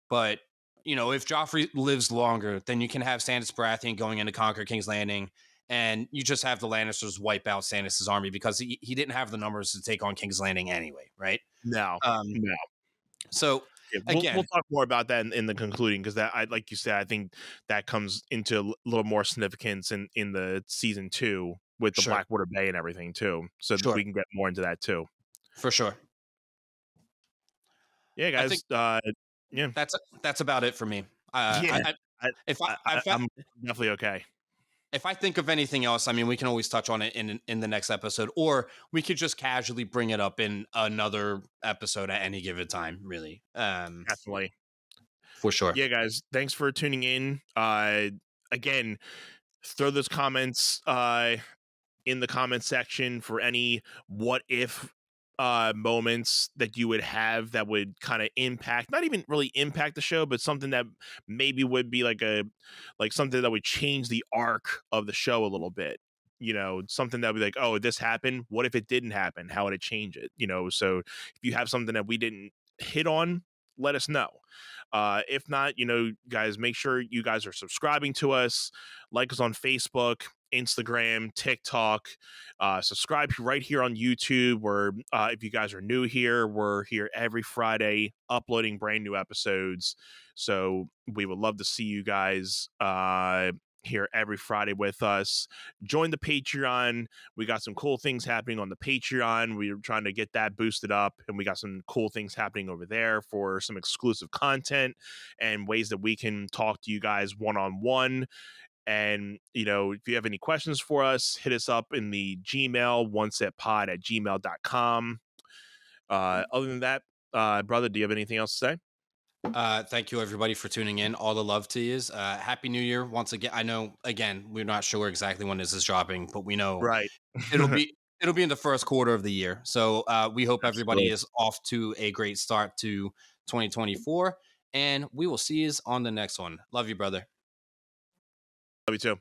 But, if Joffrey lives longer, then you can have Stannis Baratheon going in to conquer King's Landing, and you just have the Lannisters wipe out Stannis' army because he didn't have the numbers to take on King's Landing anyway, right? No. So again, we'll talk more about that in the concluding, because like you said, I think that comes into a little more significance in the season 2 with the Blackwater Bay and everything too. So we can get more into that too. For sure. Yeah, guys. That's about it for me. I'm definitely okay. If I think of anything else, I mean, we can always touch on it in the next episode, or we could just casually bring it up in another episode at any given time, really. Definitely. For sure. Yeah, guys, thanks for tuning in. Again, throw those comments in the comment section for any what if moments that you would have that would kind of not even really impact the show, but something that maybe would be like something that would change the arc of the show a little bit. Something that would be like, oh, this happened. What if it didn't happen? How would it change it? So if you have something that we didn't hit on, let us know. If not, guys, make sure you guys are subscribing to us, like us on Facebook, Instagram, TikTok, subscribe right here on YouTube, where if you guys are new here, we're here every Friday uploading brand new episodes. So we would love to see you guys here every Friday with us. Join the Patreon. We got some cool things happening on the Patreon. We're trying to get that boosted up, and we got some cool things happening over there for some exclusive content and ways that we can talk to you guys one-on-one. And, if you have any questions for us, hit us up in the Gmail, onesetpod@gmail.com. Other than that, brother, do you have anything else to say? Thank you, everybody, for tuning in. All the love to you. Happy New Year once again. I know, again, we're not sure exactly when this is dropping, but we know it'll be in the first quarter of the year. So we hope everybody is off to a great start to 2024, and we will see you on the next one. Love you, brother. Love you too.